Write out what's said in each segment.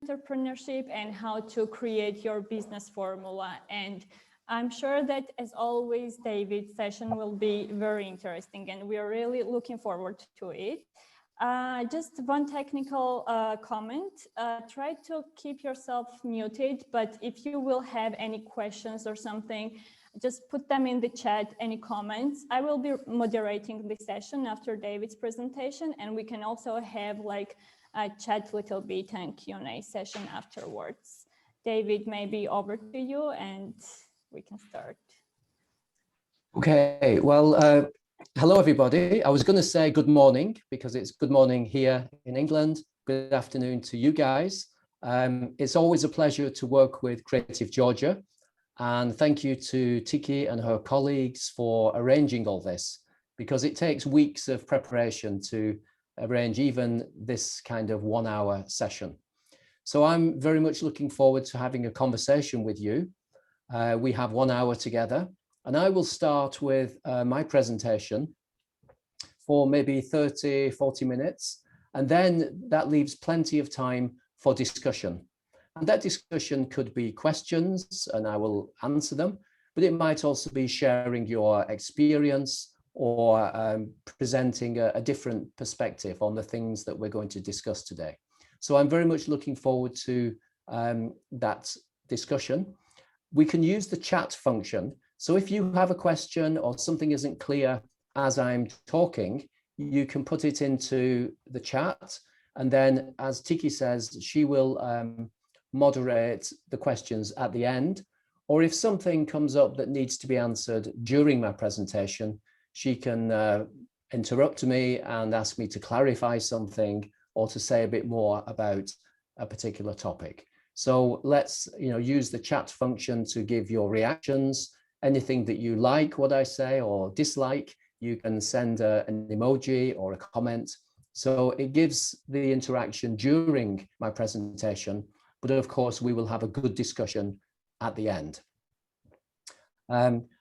entrepreneurship and how to create your business formula. And I'm sure that, as always, David's session will be very interesting, and we are really looking forward to it. Just one technical comment. Try to keep yourself muted, but if you will have any questions or something, just put them in the chat, any comments. I will be moderating the session after David's presentation, and we can also have like a chat little bit and Q&A session afterwards. David, maybe over to you and we can start. Okay, well, hello everybody. I was going to say good morning because it's good morning here in England. Good afternoon to you guys. It's always a pleasure to work with Creative Georgia. And thank you to Tiki and her colleagues for arranging all this, because it takes weeks of preparation to arrange even this kind of 1 hour session. So I'm very much looking forward to having a conversation with you. We have 1 hour together, and I will start with my presentation for maybe 30, 40 minutes, and then that leaves plenty of time for discussion. And that discussion could be questions, and I will answer them, but it might also be sharing your experience or presenting a different perspective on the things that we're going to discuss today. So I'm very much looking forward to that discussion. We can use the chat function. So if you have a question or something isn't clear as I'm talking, you can put it into the chat. And then, as Tiki says, she will moderate the questions at the end. Or if something comes up that needs to be answered during my presentation, she can interrupt me and ask me to clarify something or to say a bit more about a particular topic. So let's use the chat function to give your reactions. Anything that you like what I say or dislike, you can send an emoji or a comment. So it gives the interaction during my presentation, but of course we will have a good discussion at the end.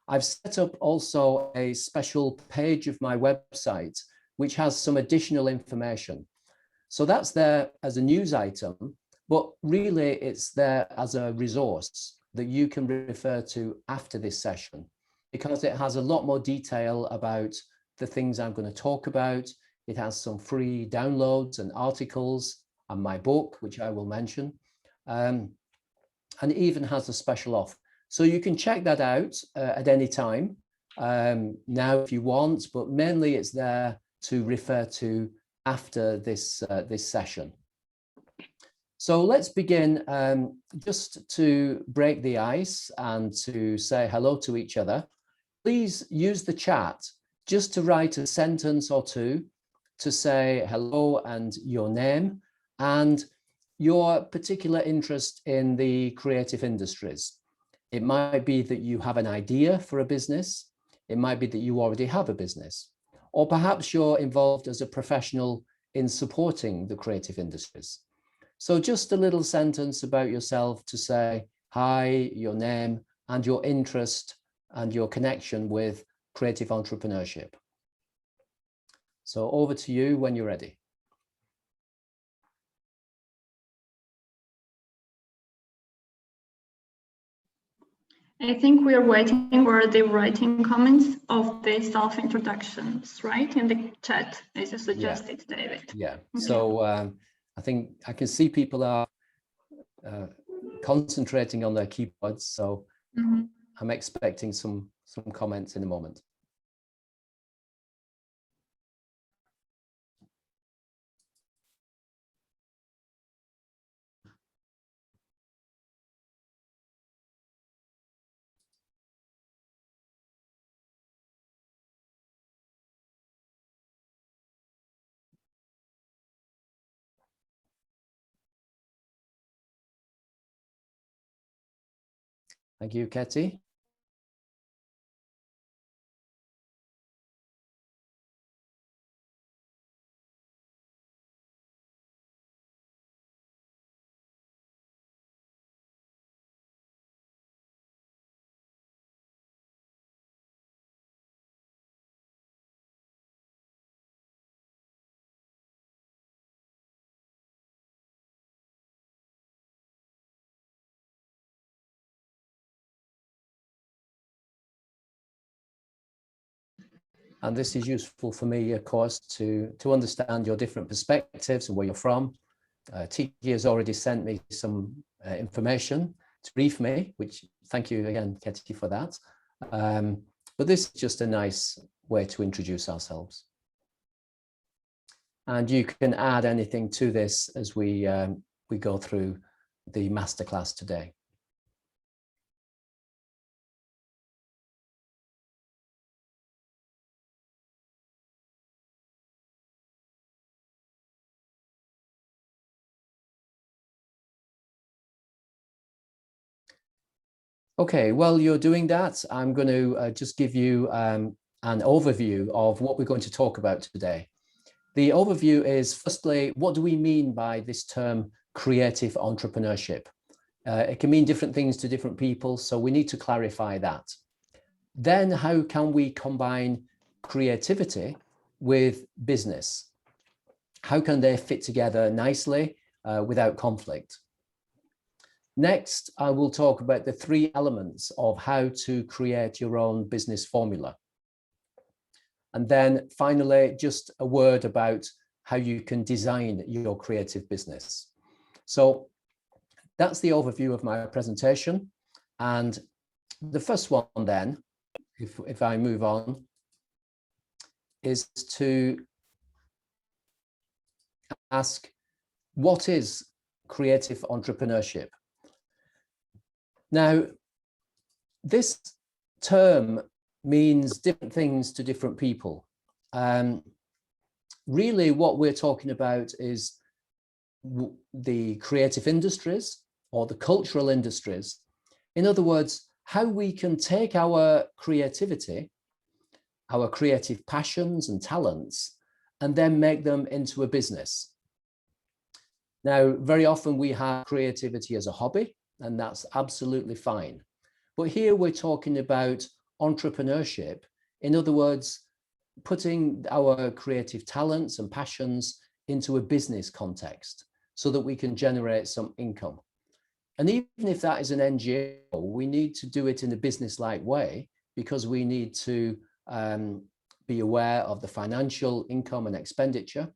I've set up also a special page of my website, which has some additional information. So that's there as a news item, but really it's there as a resource that you can refer to after this session, because it has a lot more detail about the things I'm going to talk about. It has some free downloads and articles and my book, which I will mention, and it even has a special offer. So you can check that out at any time now if you want, but mainly it's there to refer to after this session. So let's begin just to break the ice and to say hello to each other. Please use the chat just to write a sentence or two to say hello and your name and your particular interest in the creative industries. It might be that you have an idea for a business. It might be that you already have a business, or perhaps you're involved as a professional in supporting the creative industries. So just a little sentence about yourself to say hi, your name, and your interest and your connection with creative entrepreneurship. So over to you when you're ready. I think we are waiting for the writing comments of the self-introductions, right? In the chat, as you suggested, yeah. David. Yeah, okay. So I think I can see people are concentrating on their keyboards, so I'm expecting some comments in a moment. Thank you, Katie. And this is useful for me, of course, to understand your different perspectives and where you're from. Tiki has already sent me some information to brief me, which thank you again, Katie, for that. But this is just a nice way to introduce ourselves. And you can add anything to this as we go through the masterclass today. Okay, while you're doing that, I'm going to just give you an overview of what we're going to talk about today. The overview is, firstly, what do we mean by this term creative entrepreneurship? It can mean different things to different people, so we need to clarify that. Then, how can we combine creativity with business? How can they fit together nicely without conflict? Next, I will talk about the 3 elements of how to create your own business formula. And then finally, just a word about how you can design your creative business. So that's the overview of my presentation. And the first one then, if I move on, is to ask, what is creative entrepreneurship? Now, this term means different things to different people. Really, what we're talking about is the creative industries or the cultural industries. In other words, how we can take our creativity, our creative passions and talents, and then make them into a business. Now, very often we have creativity as a hobby, and that's absolutely fine. But here we're talking about entrepreneurship. In other words, putting our creative talents and passions into a business context so that we can generate some income. And even if that is an NGO, we need to do it in a business-like way, because we need to be aware of the financial income and expenditure.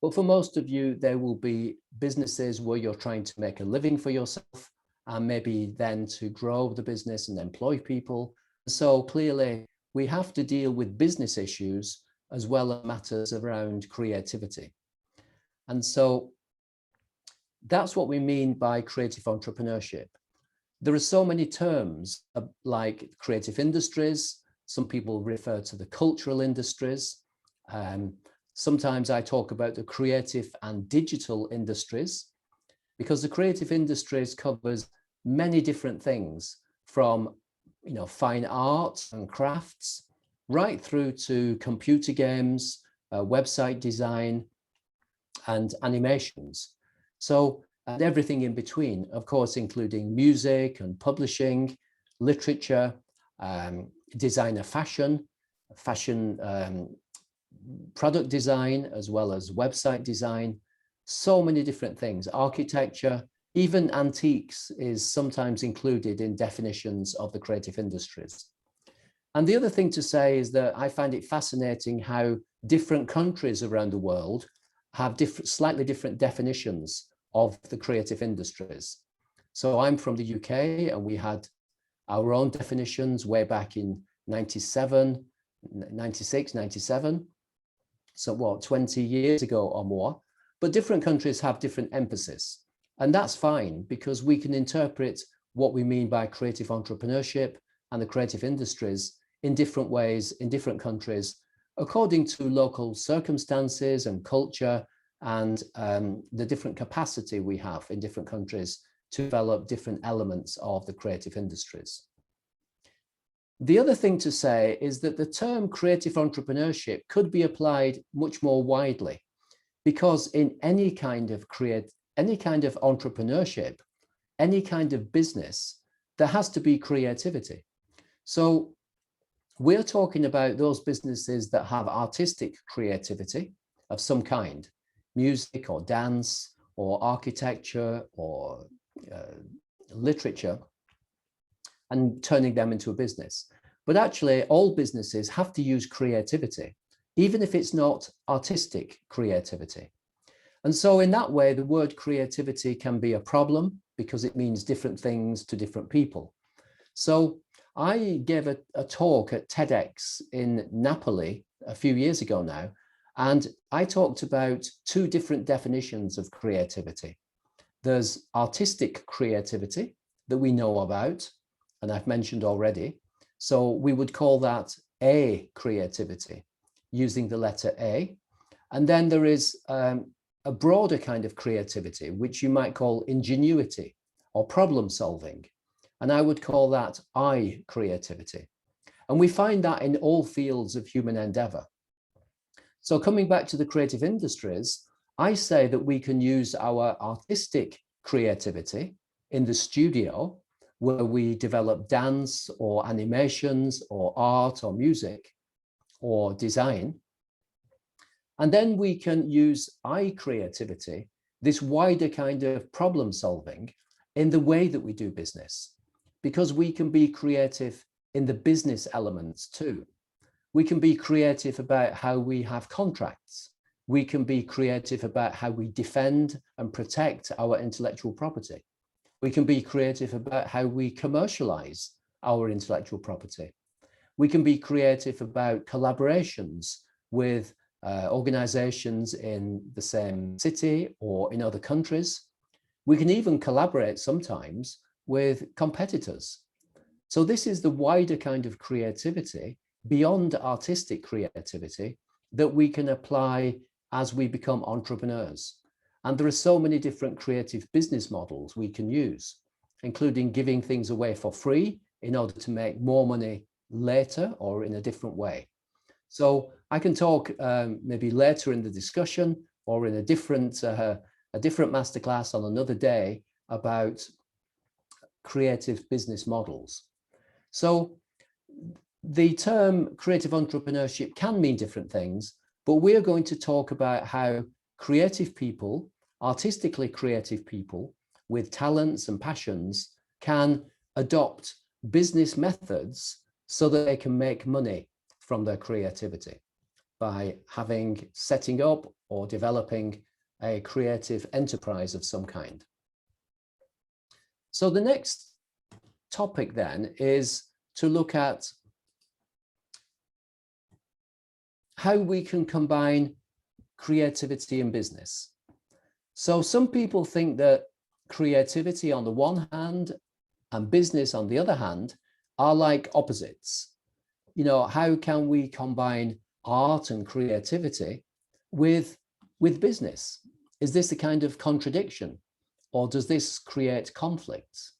But for most of you, there will be businesses where you're trying to make a living for yourself, and maybe then to grow the business and employ people. So clearly, we have to deal with business issues as well as matters around creativity. And so that's what we mean by creative entrepreneurship. There are so many terms like creative industries. Some people refer to the cultural industries. Sometimes I talk about the creative and digital industries, because the creative industries covers many different things, from fine art and crafts, right through to computer games, website design, and animations. So, and everything in between, of course, including music and publishing, literature, designer fashion, product design, as well as website design, so many different things, architecture, even antiques is sometimes included in definitions of the creative industries. And the other thing to say is that I find it fascinating how different countries around the world have slightly different definitions of the creative industries. So I'm from the UK, and we had our own definitions way back in 96, 97. So what, 20 years ago or more, but different countries have different emphasis. And that's fine, because we can interpret what we mean by creative entrepreneurship and the creative industries in different ways in different countries, according to local circumstances and culture, and the different capacity we have in different countries to develop different elements of the creative industries. The other thing to say is that the term creative entrepreneurship could be applied much more widely, because in any kind of entrepreneurship, any kind of business, there has to be creativity. So we're talking about those businesses that have artistic creativity of some kind, music or dance or architecture or literature, and turning them into a business. But actually, all businesses have to use creativity, even if it's not artistic creativity. And so in that way, the word creativity can be a problem because it means different things to different people. So I gave a talk at TEDx in Napoli a few years ago now, and I talked about two different definitions of creativity. There's artistic creativity that we know about, and I've mentioned already. So we would call that A creativity, using the letter A. And then there is a broader kind of creativity, which you might call ingenuity or problem solving. And I would call that I creativity. And we find that in all fields of human endeavor. So coming back to the creative industries, I say that we can use our artistic creativity in the studio, where we develop dance or animations or art or music or design. And then we can use I creativity, this wider kind of problem solving, in the way that we do business, because we can be creative in the business elements too. We can be creative about how we have contracts. We can be creative about how we defend and protect our intellectual property. We can be creative about how we commercialize our intellectual property. We can be creative about collaborations with organizations in the same city or in other countries. We can even collaborate sometimes with competitors. So this is the wider kind of creativity beyond artistic creativity that we can apply as we become entrepreneurs. And there are so many different creative business models we can use, including giving things away for free in order to make more money later or in a different way. So I can talk maybe later in the discussion or in a different masterclass on another day about creative business models. So the term creative entrepreneurship can mean different things, but we're going to talk about how creative people, artistically creative people with talents and passions, can adopt business methods so that they can make money from their creativity by setting up or developing a creative enterprise of some kind. So the next topic then is to look at how we can combine creativity and business. So some people think that creativity on the one hand and business on the other hand are like opposites. You know, how can we combine art and creativity with business? Is this a kind of contradiction, or does this create conflicts?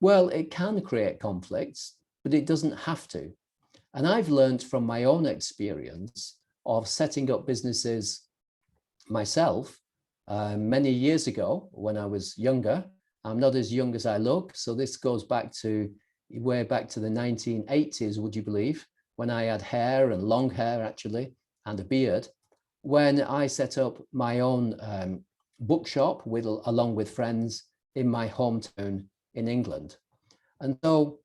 Well, it can create conflicts, but it doesn't have to. And I've learned from my own experience of setting up businesses myself many years ago when I was younger. I'm not as young as I look, so this goes back to way back to the 1980s, would you believe, when I had hair and long hair actually, and a beard, when I set up my own bookshop along with friends in my hometown in England. And so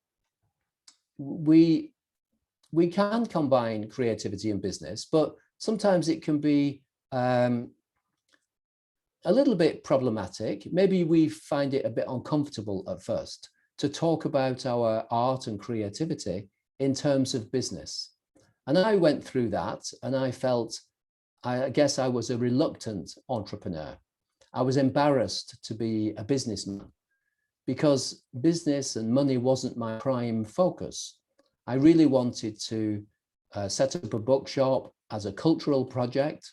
we can combine creativity and business, but sometimes it can be a little bit problematic. Maybe we find it a bit uncomfortable at first to talk about our art and creativity in terms of business. And I went through that and I guess I was a reluctant entrepreneur. I was embarrassed to be a businessman because business and money wasn't my prime focus. I really wanted to set up a bookshop as a cultural project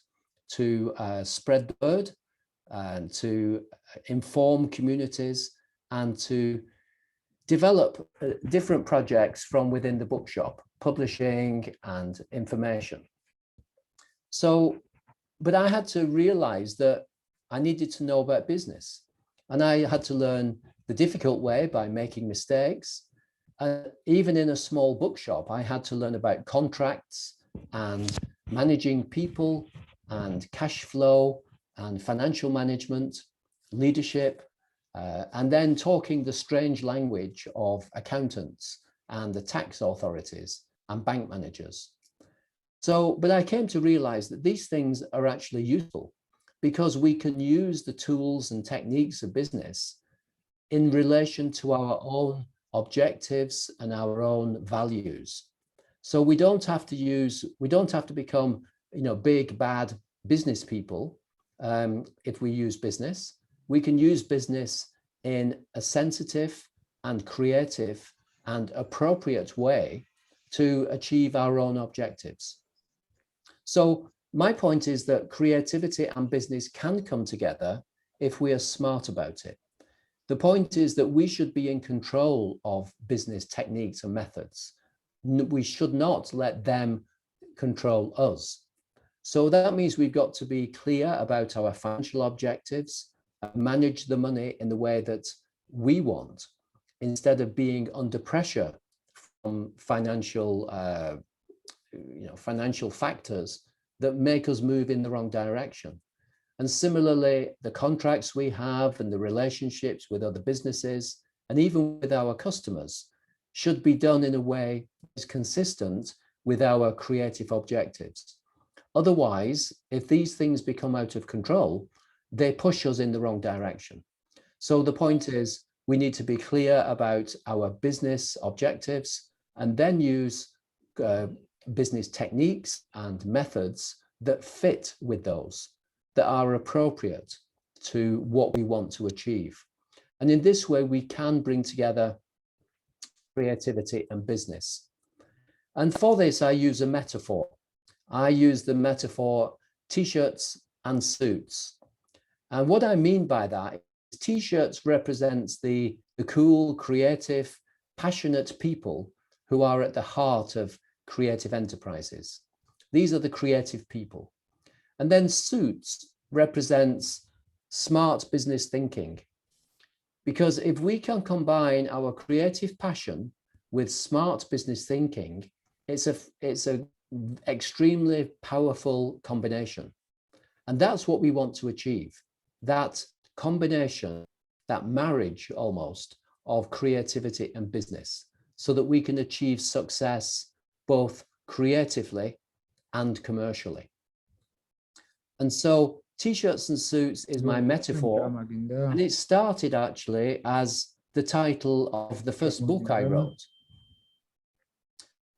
to spread the word and to inform communities and to develop different projects from within the bookshop, publishing and information. So, but I had to realize that I needed to know about business, and I had to learn the difficult way by making mistakes. Even in a small bookshop, I had to learn about contracts and managing people and cash flow and financial management, leadership, and then talking the strange language of accountants and the tax authorities and bank managers. So, but I came to realize that these things are actually useful because we can use the tools and techniques of business in relation to our own objectives and our own values. So we don't have to become, big, bad business people if we use business. We can use business in a sensitive and creative and appropriate way to achieve our own objectives. So my point is that creativity and business can come together if we are smart about it. The point is that we should be in control of business techniques and methods. We should not let them control us. So that means we've got to be clear about our financial objectives, manage the money in the way that we want, instead of being under pressure from financial factors that make us move in the wrong direction. And similarly, the contracts we have and the relationships with other businesses and even with our customers should be done in a way that's consistent with our creative objectives. Otherwise, if these things become out of control, they push us in the wrong direction. So the point is, we need to be clear about our business objectives and then use business techniques and methods that fit with those, that are appropriate to what we want to achieve. And in this way, we can bring together creativity and business. And for this, I use a metaphor. I use the metaphor t-shirts and suits. And what I mean by that is t-shirts represents the cool, creative, passionate people who are at the heart of creative enterprises. These are the creative people. And then suits represents smart business thinking. Because if we can combine our creative passion with smart business thinking, it's a extremely powerful combination. And that's what we want to achieve. That combination, that marriage almost of creativity and business, so that we can achieve success both creatively and commercially. And so t-shirts and suits is my metaphor, and it started actually as the title of the first book I wrote.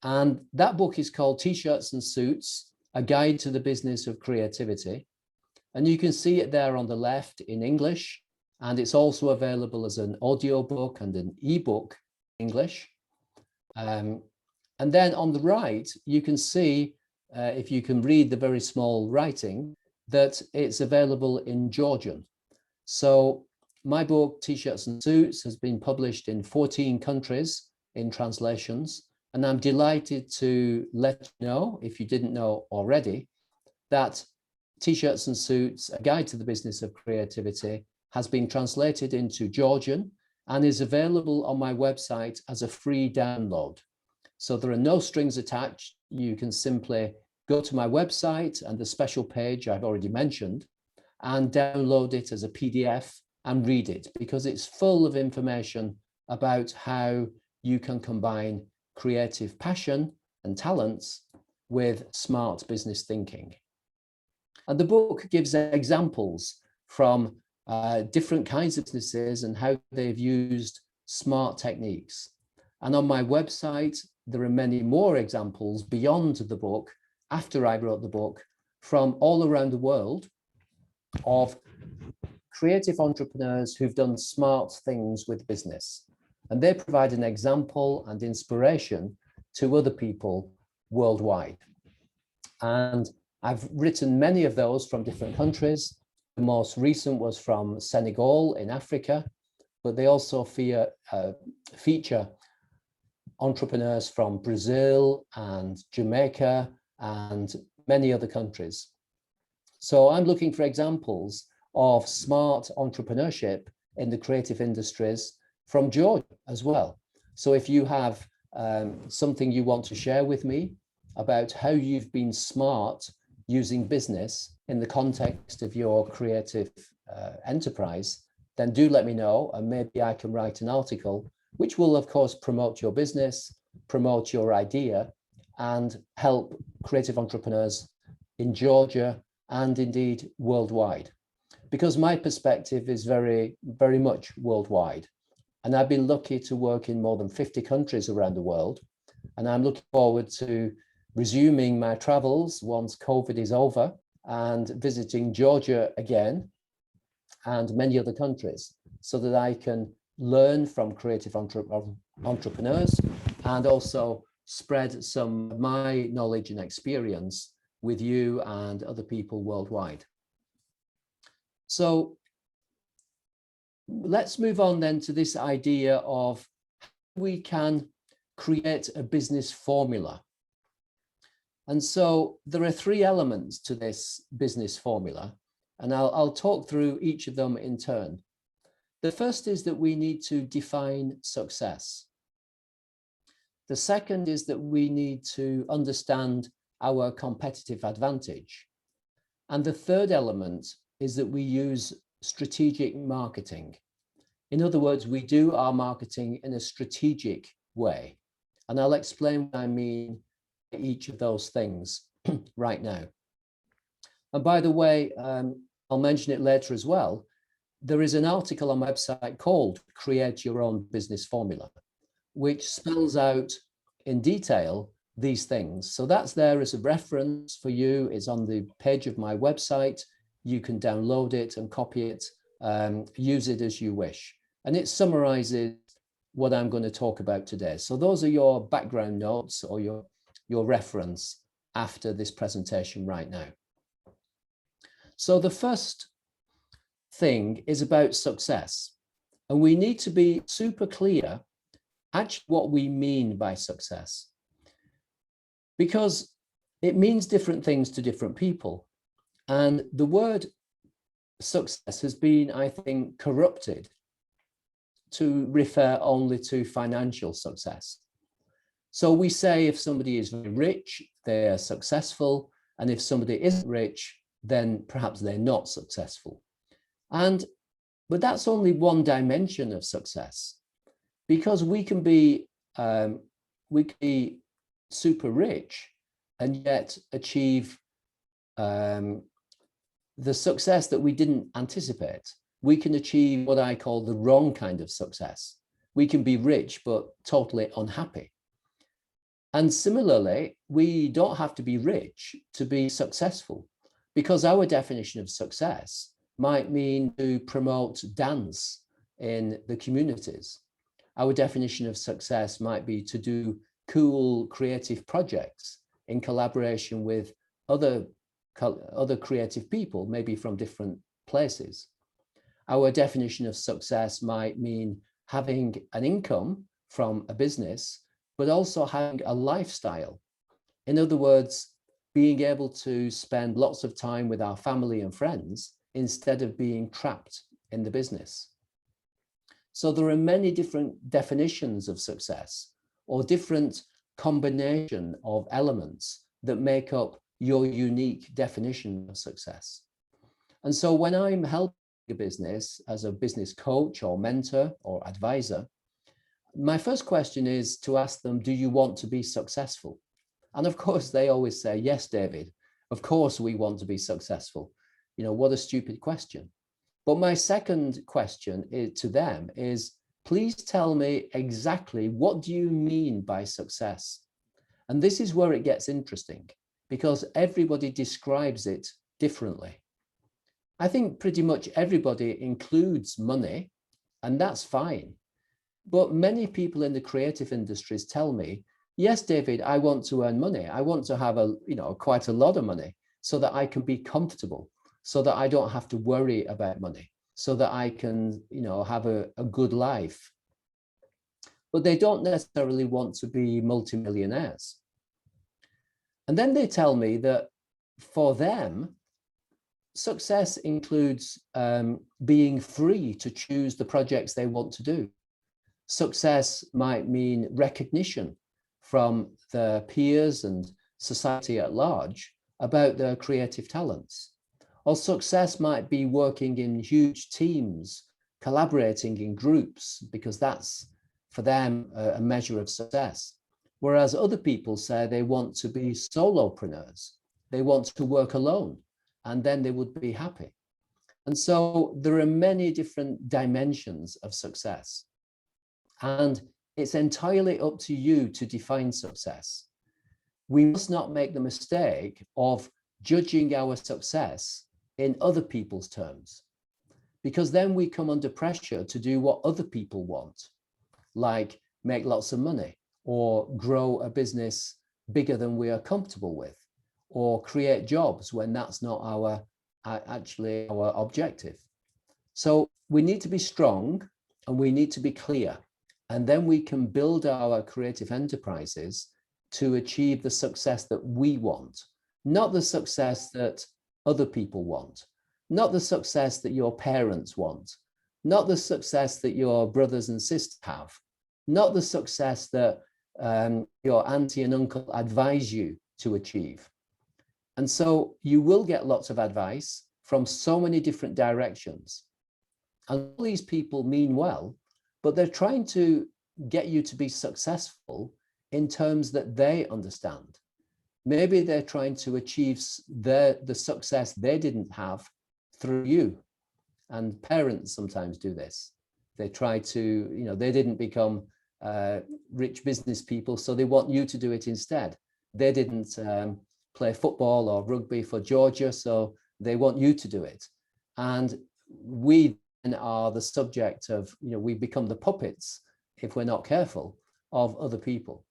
And that book is called T-Shirts and Suits, A Guide to the Business of Creativity. And you can see it there on the left in English, and it's also available as an audio book and an ebook English. And then on the right, you can see, if you can read the very small writing, that it's available in Georgian. So my book, T-Shirts and Suits, has been published in 14 countries in translations. And I'm delighted to let you know, if you didn't know already, that T-Shirts and Suits, A Guide to the Business of Creativity, has been translated into Georgian and is available on my website as a free download. So there are no strings attached. You can simply go to my website and the special page I've already mentioned and download it as a PDF and read it, because it's full of information about how you can combine creative passion and talents with smart business thinking. And the book gives examples from different kinds of businesses and how they've used smart techniques. And on my website, there are many more examples beyond the book, after I wrote the book, from all around the world of creative entrepreneurs who've done smart things with business. And they provide an example and inspiration to other people worldwide. And I've written many of those from different countries. The most recent was from Senegal in Africa, but they also feature entrepreneurs from Brazil and Jamaica and many other countries. So I'm looking for examples of smart entrepreneurship in the creative industries from Georgia as well. So if you have something you want to share with me about how you've been smart using business in the context of your creative enterprise, then do let me know, and maybe I can write an article which will of course promote your business promote your idea and help creative entrepreneurs in Georgia and indeed worldwide. Because my perspective is very, very much worldwide. And I've been lucky to work in more than 50 countries around the world. And I'm looking forward to resuming my travels once COVID is over and visiting Georgia again and many other countries so that I can learn from creative entrepreneurs and also spread some of my knowledge and experience with you and other people worldwide. So let's move on then to this idea of how we can create a business formula. And so there are three elements to this business formula, and I'll talk through each of them in turn. The first is that we need to define success. The second is that we need to understand our competitive advantage. And the third element is that we use strategic marketing. In other words, we do our marketing in a strategic way. And I'll explain what I mean by each of those things right now. And by the way, I'll mention it later as well. There is an article on my website called Create Your Own Business Formula, which spells out in detail these things. So that's there as a reference for you. It's on the page of my website. You can download it and copy it, use it as you wish. And it summarizes what I'm going to talk about today. So those are your background notes or your reference after this presentation right now. So the first thing is about success. And we need to be super clear actually what we mean by success, because it means different things to different people. And the word success has been, I think, corrupted to refer only to financial success. So we say if somebody is very rich, they are successful. And if somebody isn't rich, then perhaps they're not successful. But that's only one dimension of success, because we can be super rich and yet achieve the success that we didn't anticipate. We can achieve what I call the wrong kind of success. We can be rich but totally unhappy. And similarly, we don't have to be rich to be successful, because our definition of success might mean to promote dance in the communities. Our definition of success might be to do cool creative projects in collaboration with other creative people, maybe from different places. Our definition of success might mean having an income from a business, but also having a lifestyle. In other words, being able to spend lots of time with our family and friends instead of being trapped in the business. So there are many different definitions of success, or different combination of elements that make up your unique definition of success. And so when I'm helping a business as a business coach or mentor or advisor, my first question is to ask them, do you want to be successful? And of course, they always say, yes, David, of course we want to be successful. You know, what a stupid question. But my second question to them is, please tell me exactly what do you mean by success? And this is where it gets interesting, because everybody describes it differently. I think pretty much everybody includes money, and that's fine. But many people in the creative industries tell me, yes, David, I want to earn money. I want to have quite a lot of money so that I can be comfortable, so that I don't have to worry about money, so that I can, have a good life. But they don't necessarily want to be multimillionaires. And then they tell me that for them, success includes being free to choose the projects they want to do. Success might mean recognition from their peers and society at large about their creative talents. Or success might be working in huge teams, collaborating in groups, because that's for them a measure of success. Whereas other people say they want to be solopreneurs. They want to work alone, and then they would be happy. And so there are many different dimensions of success. And it's entirely up to you to define success. We must not make the mistake of judging our success in other people's terms, because then we come under pressure to do what other people want, like make lots of money, or grow a business bigger than we are comfortable with, or create jobs when that's not our objective. So we need to be strong and we need to be clear, and then we can build our creative enterprises to achieve the success that we want, not the success that other people want, not the success that your parents want, not the success that your brothers and sisters have, not the success that your auntie and uncle advise you to achieve. And so you will get lots of advice from so many different directions. And all these people mean well, but they're trying to get you to be successful in terms that they understand. Maybe they're trying to achieve the success they didn't have through you. And parents sometimes do this. They try to, they didn't become rich business people, so they want you to do it instead. They didn't play football or rugby for Georgia, so they want you to do it. And we then are the subject of, we become the puppets, if we're not careful, of other people.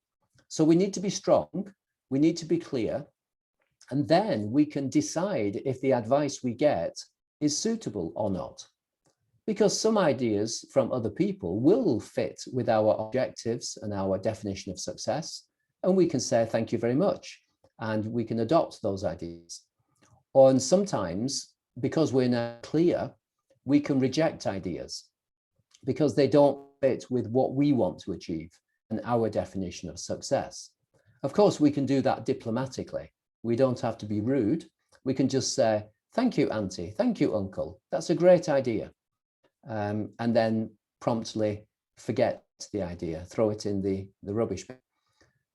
So we need to be strong, we need to be clear, and then we can decide if the advice we get is suitable or not. Because some ideas from other people will fit with our objectives and our definition of success, and we can say thank you very much, and we can adopt those ideas. And sometimes, because we're now clear, we can reject ideas because they don't fit with what we want to achieve and our definition of success. Of course, we can do that diplomatically. We don't have to be rude. We can just say, thank you, auntie, thank you, uncle. That's a great idea. And then promptly forget the idea, throw it in the rubbish bin.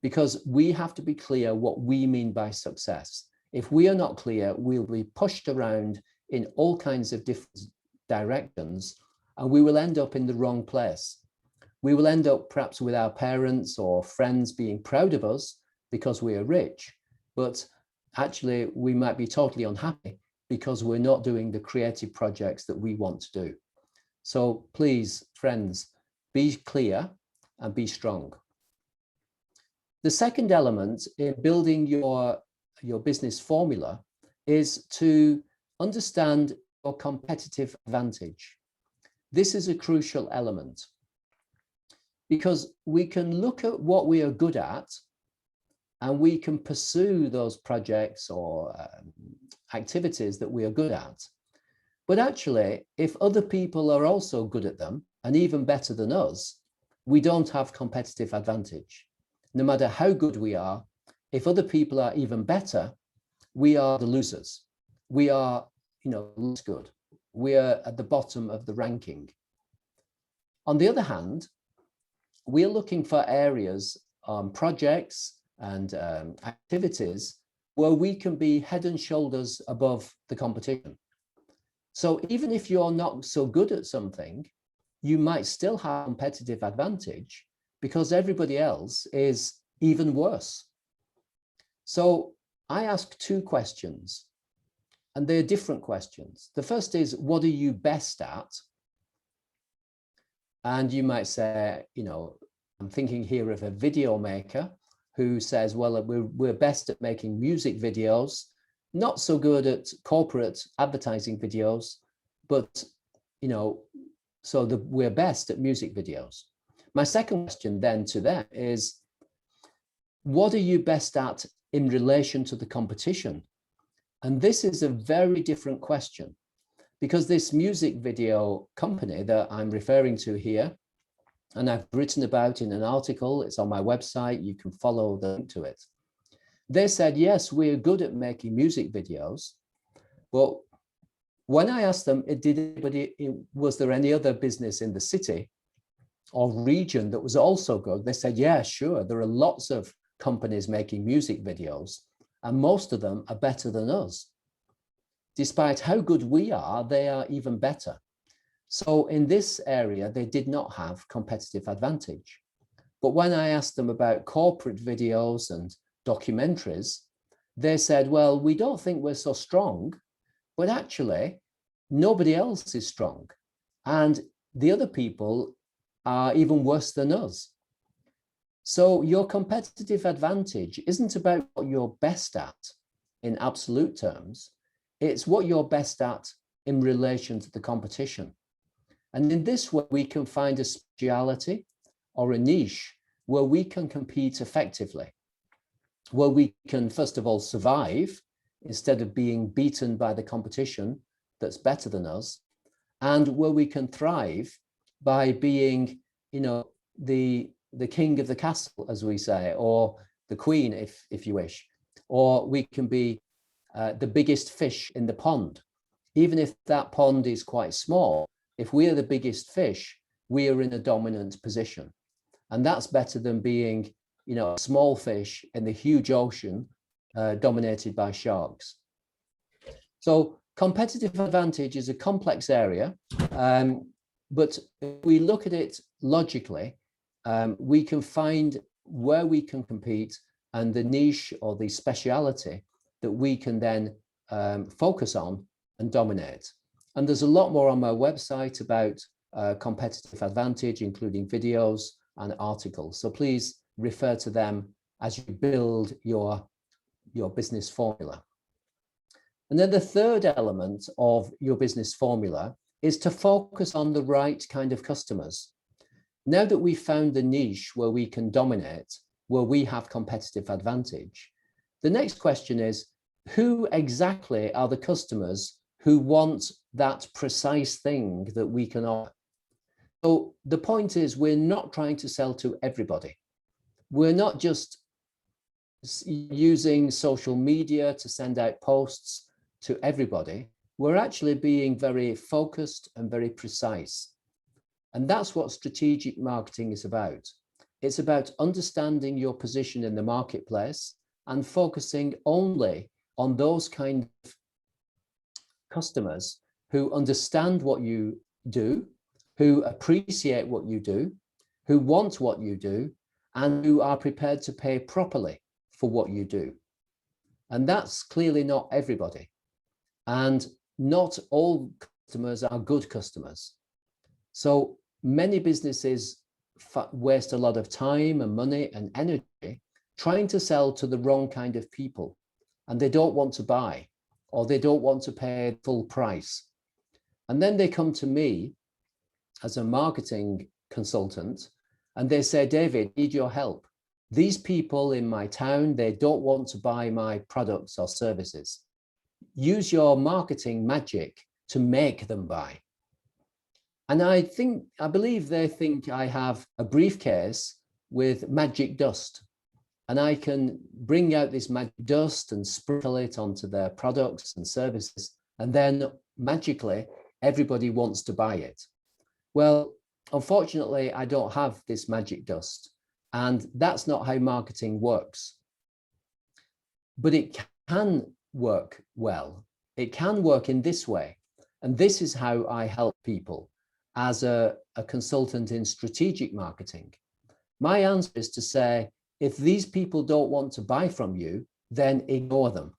Because we have to be clear what we mean by success. If we are not clear, we'll be pushed around in all kinds of different directions, and we will end up in the wrong place. We will end up perhaps with our parents or friends being proud of us because we are rich, but actually we might be totally unhappy because we're not doing the creative projects that we want to do. So please, friends, be clear and be strong. The second element in building your business formula is to understand your competitive advantage. This is a crucial element because we can look at what we are good at and we can pursue those projects or activities that we are good at. But actually, if other people are also good at them and even better than us, we don't have competitive advantage. No matter how good we are, if other people are even better, we are the losers. We are, less good. We are at the bottom of the ranking. On the other hand, we are looking for areas, projects and activities where we can be head and shoulders above the competition. So even if you're not so good at something, you might still have competitive advantage because everybody else is even worse. So I ask two questions, and they're different questions. The first is, what are you best at? And you might say, I'm thinking here of a video maker who says, well, we're best at making music videos, not so good at corporate advertising videos, but, we're best at music videos. My second question then to them is, what are you best at in relation to the competition? And this is a very different question because this music video company that I'm referring to here, and I've written about in an article, it's on my website, you can follow the link to it. They said, yes, we're good at making music videos. But when I asked them, was there any other business in the city or region that was also good, they said, yeah, sure, there are lots of companies making music videos, and most of them are better than us. Despite how good we are, they are even better. So in this area, they did not have competitive advantage. But when I asked them about corporate videos and documentaries, they said, well, we don't think we're so strong, but actually nobody else is strong. And the other people are even worse than us. So your competitive advantage isn't about what you're best at in absolute terms. It's what you're best at in relation to the competition. And in this way, we can find a speciality or a niche where we can compete effectively, where we can, first of all, survive instead of being beaten by the competition that's better than us, and where we can thrive by being, you know, the king of the castle, as we say, or the queen, if you wish, or we can be the biggest fish in the pond. Even if that pond is quite small, if we are the biggest fish, we are in a dominant position. And that's better than being, you know, a small fish in the huge ocean dominated by sharks. So competitive advantage is a complex area, but if we look at it logically, we can find where we can compete and the niche or the speciality that we can then focus on and dominate. And there's a lot more on my website about competitive advantage, including videos and articles. So please refer to them as you build your business formula. And then the third element of your business formula is to focus on the right kind of customers. Now that we've found the niche where we can dominate, where we have competitive advantage, the next question is, who exactly are the customers who want that precise thing that we can offer? So the point is, we're not trying to sell to everybody. We're not just using social media to send out posts to everybody. We're actually being very focused and very precise. And that's what strategic marketing is about. It's about understanding your position in the marketplace and focusing only on those kind of customers who understand what you do, who appreciate what you do, who want what you do, and who are prepared to pay properly for what you do. And that's clearly not everybody. And not all customers are good customers. So many businesses waste a lot of time and money and energy trying to sell to the wrong kind of people, and they don't want to buy, or they don't want to pay full price. And then they come to me as a marketing consultant and they say, David, I need your help. These people in my town, they don't want to buy my products or services. Use your marketing magic to make them buy. And I believe they think I have a briefcase with magic dust, and I can bring out this magic dust and sprinkle it onto their products and services, and then magically everybody wants to buy it. Well, unfortunately, I don't have this magic dust, and that's not how marketing works. But it can work well. It can work in this way. And this is how I help people as a consultant in strategic marketing. My answer is to say, if these people don't want to buy from you, then ignore them.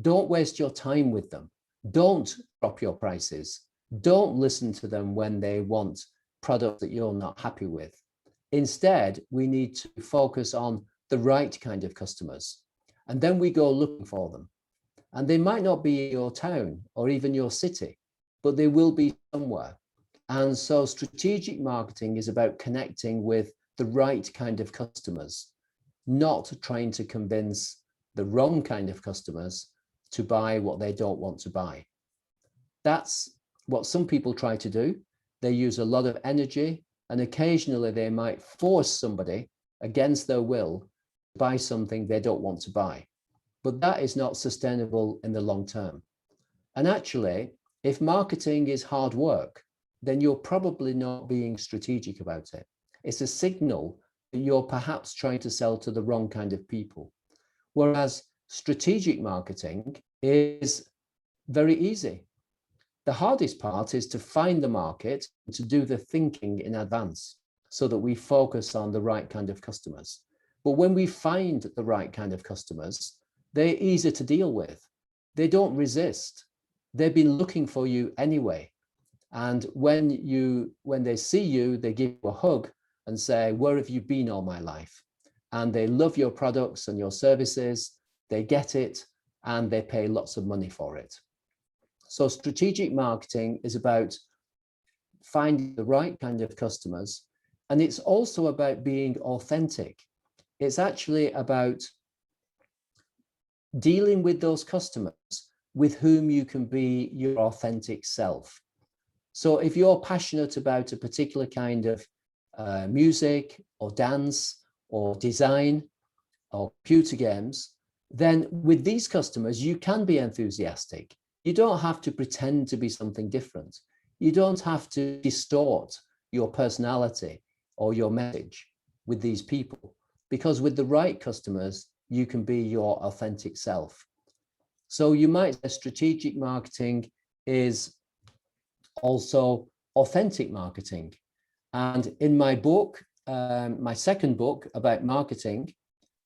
Don't waste your time with them. Don't drop your prices. Don't listen to them when they want products that you're not happy with. Instead, we need to focus on the right kind of customers. And then we go looking for them. And they might not be in your town or even your city, but they will be somewhere. And so strategic marketing is about connecting with the right kind of customers, not trying to convince the wrong kind of customers to buy what they don't want to buy. That's what some people try to do. They use a lot of energy, and occasionally they might force somebody against their will to buy something they don't want to buy. But that is not sustainable in the long term. And actually, if marketing is hard work, then you're probably not being strategic about it. It's a signal that you're perhaps trying to sell to the wrong kind of people. Whereas strategic marketing is very easy. The hardest part is to find the market and to do the thinking in advance so that we focus on the right kind of customers. But when we find the right kind of customers, they're easy to deal with. They don't resist. They've been looking for you anyway. And when they see you, they give you a hug and say, where have you been all my life? And they love your products and your services, they get it, and they pay lots of money for it. So strategic marketing is about finding the right kind of customers. And it's also about being authentic. It's actually about dealing with those customers with whom you can be your authentic self. So if you're passionate about a particular kind of music or dance or design or computer games, then with these customers, you can be enthusiastic. You don't have to pretend to be something different. You don't have to distort your personality or your message with these people, because with the right customers, you can be your authentic self. So you might say strategic marketing is also authentic marketing. And in my book, my second book about marketing,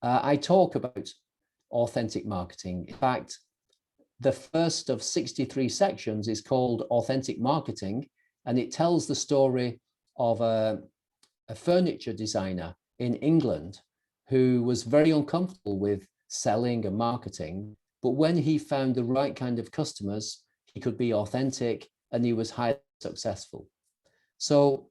I talk about authentic marketing. In fact, the first of 63 sections is called Authentic Marketing, and it tells the story of a furniture designer in England who was very uncomfortable with selling and marketing, but when he found the right kind of customers, he could be authentic and he was highly successful. So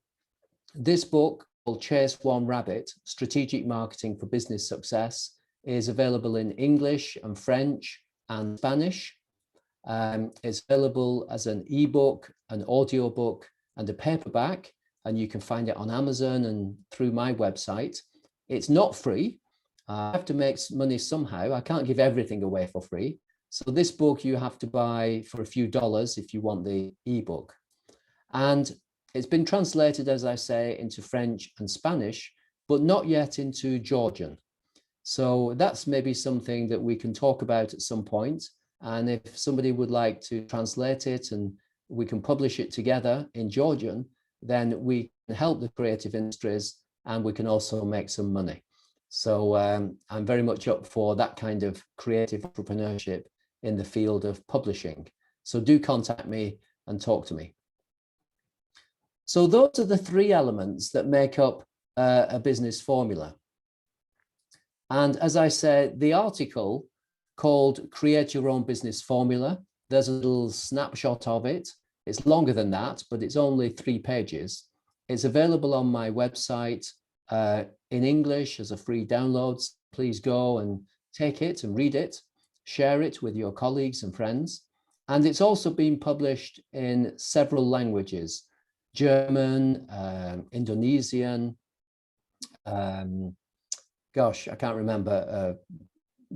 this book called Chase One Rabbit, Strategic Marketing for Business Success, is available in English and French and Spanish. It's available as an ebook, an audiobook, and a paperback, and you can find it on Amazon and through my website. It's not free. I have to make money somehow. I can't give everything away for free. So this book you have to buy for a few dollars if you want the ebook. And it's been translated, as I say, into French and Spanish, but not yet into Georgian. So that's maybe something that we can talk about at some point. And if somebody would like to translate it and we can publish it together in Georgian, then we can help the creative industries and we can also make some money. So I'm very much up for that kind of creative entrepreneurship in the field of publishing. So do contact me and talk to me. So those are the three elements that make up a business formula. And as I said, the article called Create Your Own Business Formula, there's a little snapshot of it. It's longer than that, but it's only 3 pages. It's available on my website in English as a free download. Please go and take it and read it, share it with your colleagues and friends. And it's also been published in several languages: German, Indonesian, gosh, I can't remember,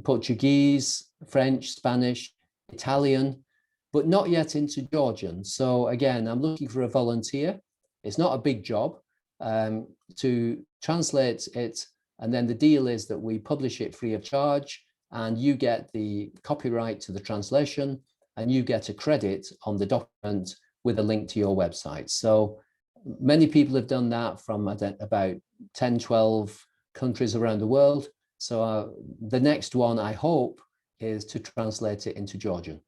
Portuguese, French, Spanish, Italian, but not yet into Georgian. So again, I'm looking for a volunteer. It's not a big job to translate it. And then the deal is that we publish it free of charge and you get the copyright to the translation and you get a credit on the document with a link to your website. So many people have done that from about 10, 12 countries around the world. So the next one, I hope, is to translate it into Georgian.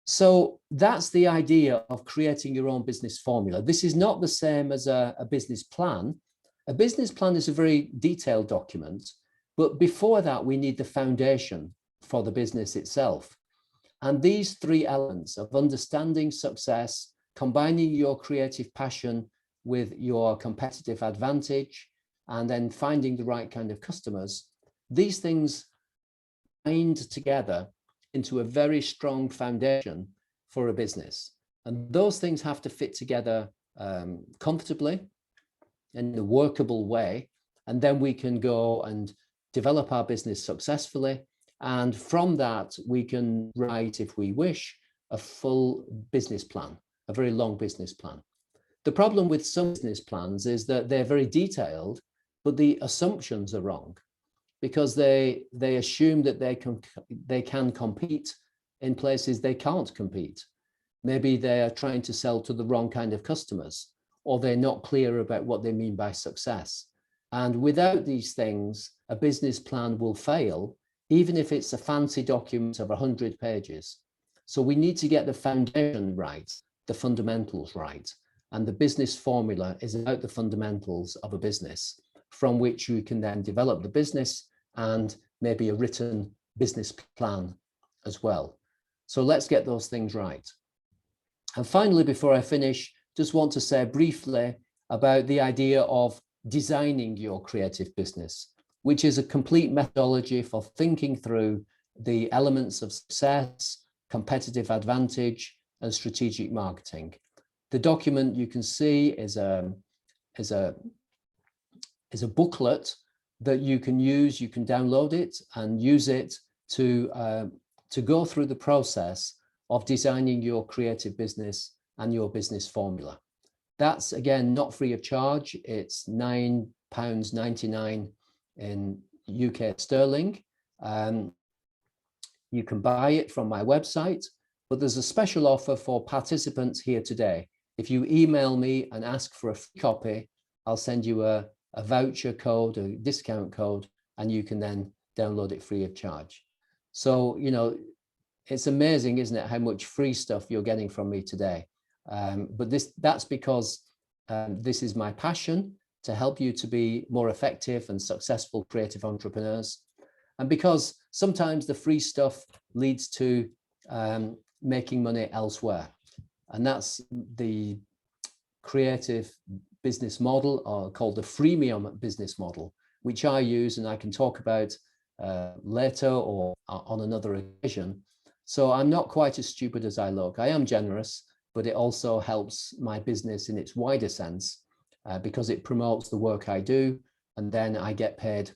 So that's the idea of creating your own business formula. This is not the same as a business plan. A business plan is a very detailed document, but before that, we need the foundation for the business itself. And these 3 elements of understanding success, combining your creative passion with your competitive advantage, and then finding the right kind of customers, these things bind together into a very strong foundation for a business. And those things have to fit together comfortably in a workable way. And then we can go and develop our business successfully. And from that, we can write, if we wish, a full business plan a very long business plan. The problem with some business plans is that they're very detailed, but the assumptions are wrong, because they assume that they can compete in places they can't compete. Maybe they are trying to sell to the wrong kind of customers, or they're not clear about what they mean by success. And without these things, a business plan will fail, even if it's a fancy document of 100 pages. So we need to get the foundation right, the fundamentals right. And the business formula is about the fundamentals of a business, from which you can then develop the business and maybe a written business plan as well. So let's get those things right. And finally, before I finish, just want to say briefly about the idea of designing your creative business, which is a complete methodology for thinking through the elements of success, competitive advantage, and strategic marketing. The document you can see is a booklet that you can use. You can download it and use it to go through the process of designing your creative business and your business formula. That's, again, not free of charge. It's £9.99 in UK sterling. You can buy it from my website, but there's a special offer for participants here today. If you email me and ask for a free copy, I'll send you a voucher code, a discount code, and you can then download it free of charge. So, you know, it's amazing, isn't it, how much free stuff you're getting from me today. But that's because this is my passion, to help you to be more effective and successful creative entrepreneurs. And because sometimes the free stuff leads to making money elsewhere. And that's the creative business model, or called the freemium business model, which I use and I can talk about later or on another occasion. So I'm not quite as stupid as I look. I am generous, but it also helps my business in its wider sense because it promotes the work I do, and then I get paid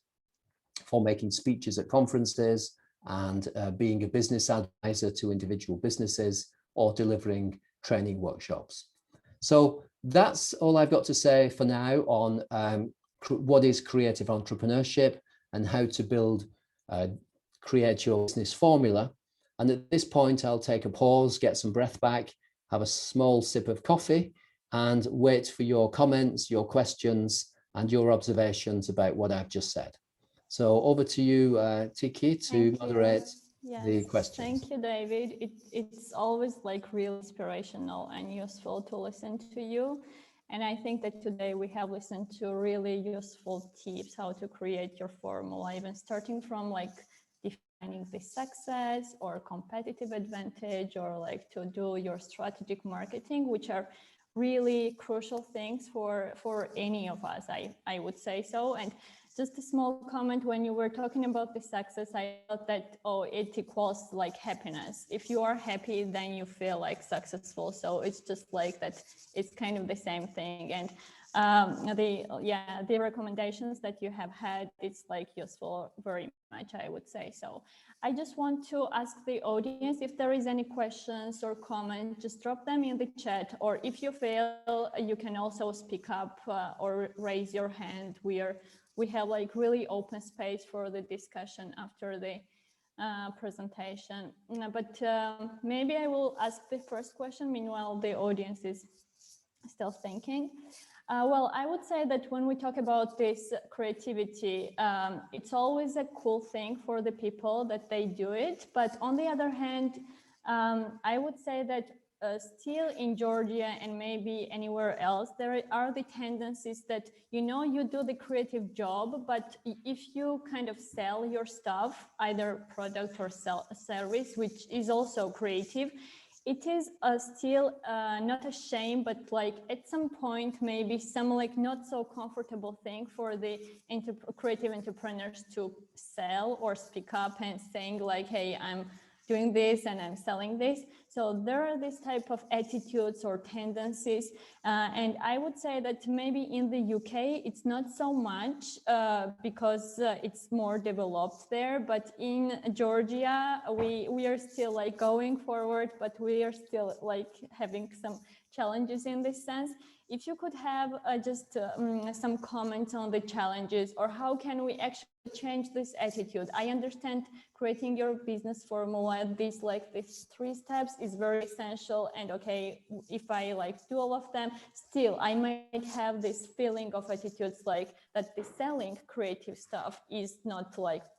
for making speeches at conferences and being a business advisor to individual businesses or delivering training workshops. So that's all I've got to say for now on what is creative entrepreneurship and how to create your business formula. And at this point, I'll take a pause, get some breath back, have a small sip of coffee, and wait for your comments, your questions, and your observations about what I've just said. So over to you, Tiki, to moderate the questions. Thank you, David. It's always like real inspirational and useful to listen to you. And I think that today we have listened to really useful tips how to create your formula, even starting from like defining the success or competitive advantage, or like to do your strategic marketing, which are really crucial things for any of us, I would say so. And just a small comment, when you were talking about the success, I thought that, oh, it equals like happiness. If you are happy, then you feel like successful. So it's just like that, it's kind of the same thing. And the recommendations that you have had, it's like useful very much, I would say. So I just want to ask the audience if there is any questions or comments, just drop them in the chat, or if you feel, you can also speak up or raise your hand. We have like really open space for the discussion after the presentation. But maybe I will ask the first question. Meanwhile, the audience is still thinking. Well, I would say that when we talk about this creativity, it's always a cool thing for the people that they do it. But on the other hand, I would say that still in Georgia and maybe anywhere else, there are the tendencies that, you know, you do the creative job, but if you kind of sell your stuff, either product or service, which is also creative, it is still not a shame, but like at some point, maybe some like not so comfortable thing for the creative entrepreneurs to sell or speak up and saying like, hey, I'm doing this and I'm selling this. So there are these type of attitudes or tendencies. And I would say that maybe in the UK, it's not so much because it's more developed there. But in Georgia, we are still like going forward, but we are still like having some challenges in this sense. If you could have just some comments on the challenges, or how can we actually change this attitude? I understand creating your business formula, these 3 steps is very essential. And okay, if I do all of them, still I might have this feeling of attitudes that the selling creative stuff is not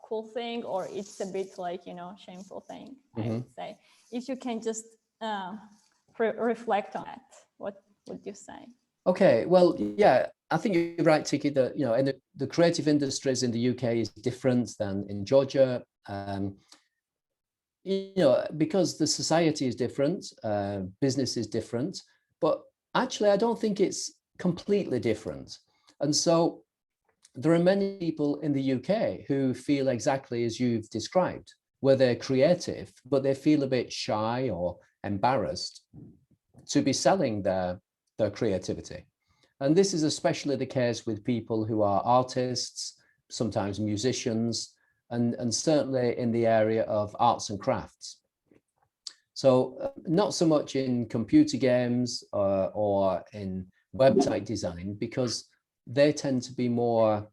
cool thing, or it's a bit shameful thing. I would say, if you can just reflect on that, what would you say? Okay, well, yeah, I think you're right, Tiki, that, in the creative industries in the UK is different than in Georgia, because the society is different, business is different, but actually I don't think it's completely different. And so there are many people in the UK who feel exactly as you've described, where they're creative, but they feel a bit shy or embarrassed to be selling their creativity. And this is especially the case with people who are artists, sometimes musicians, and certainly in the area of arts and crafts. So not so much in computer games or in website design, because they tend to be more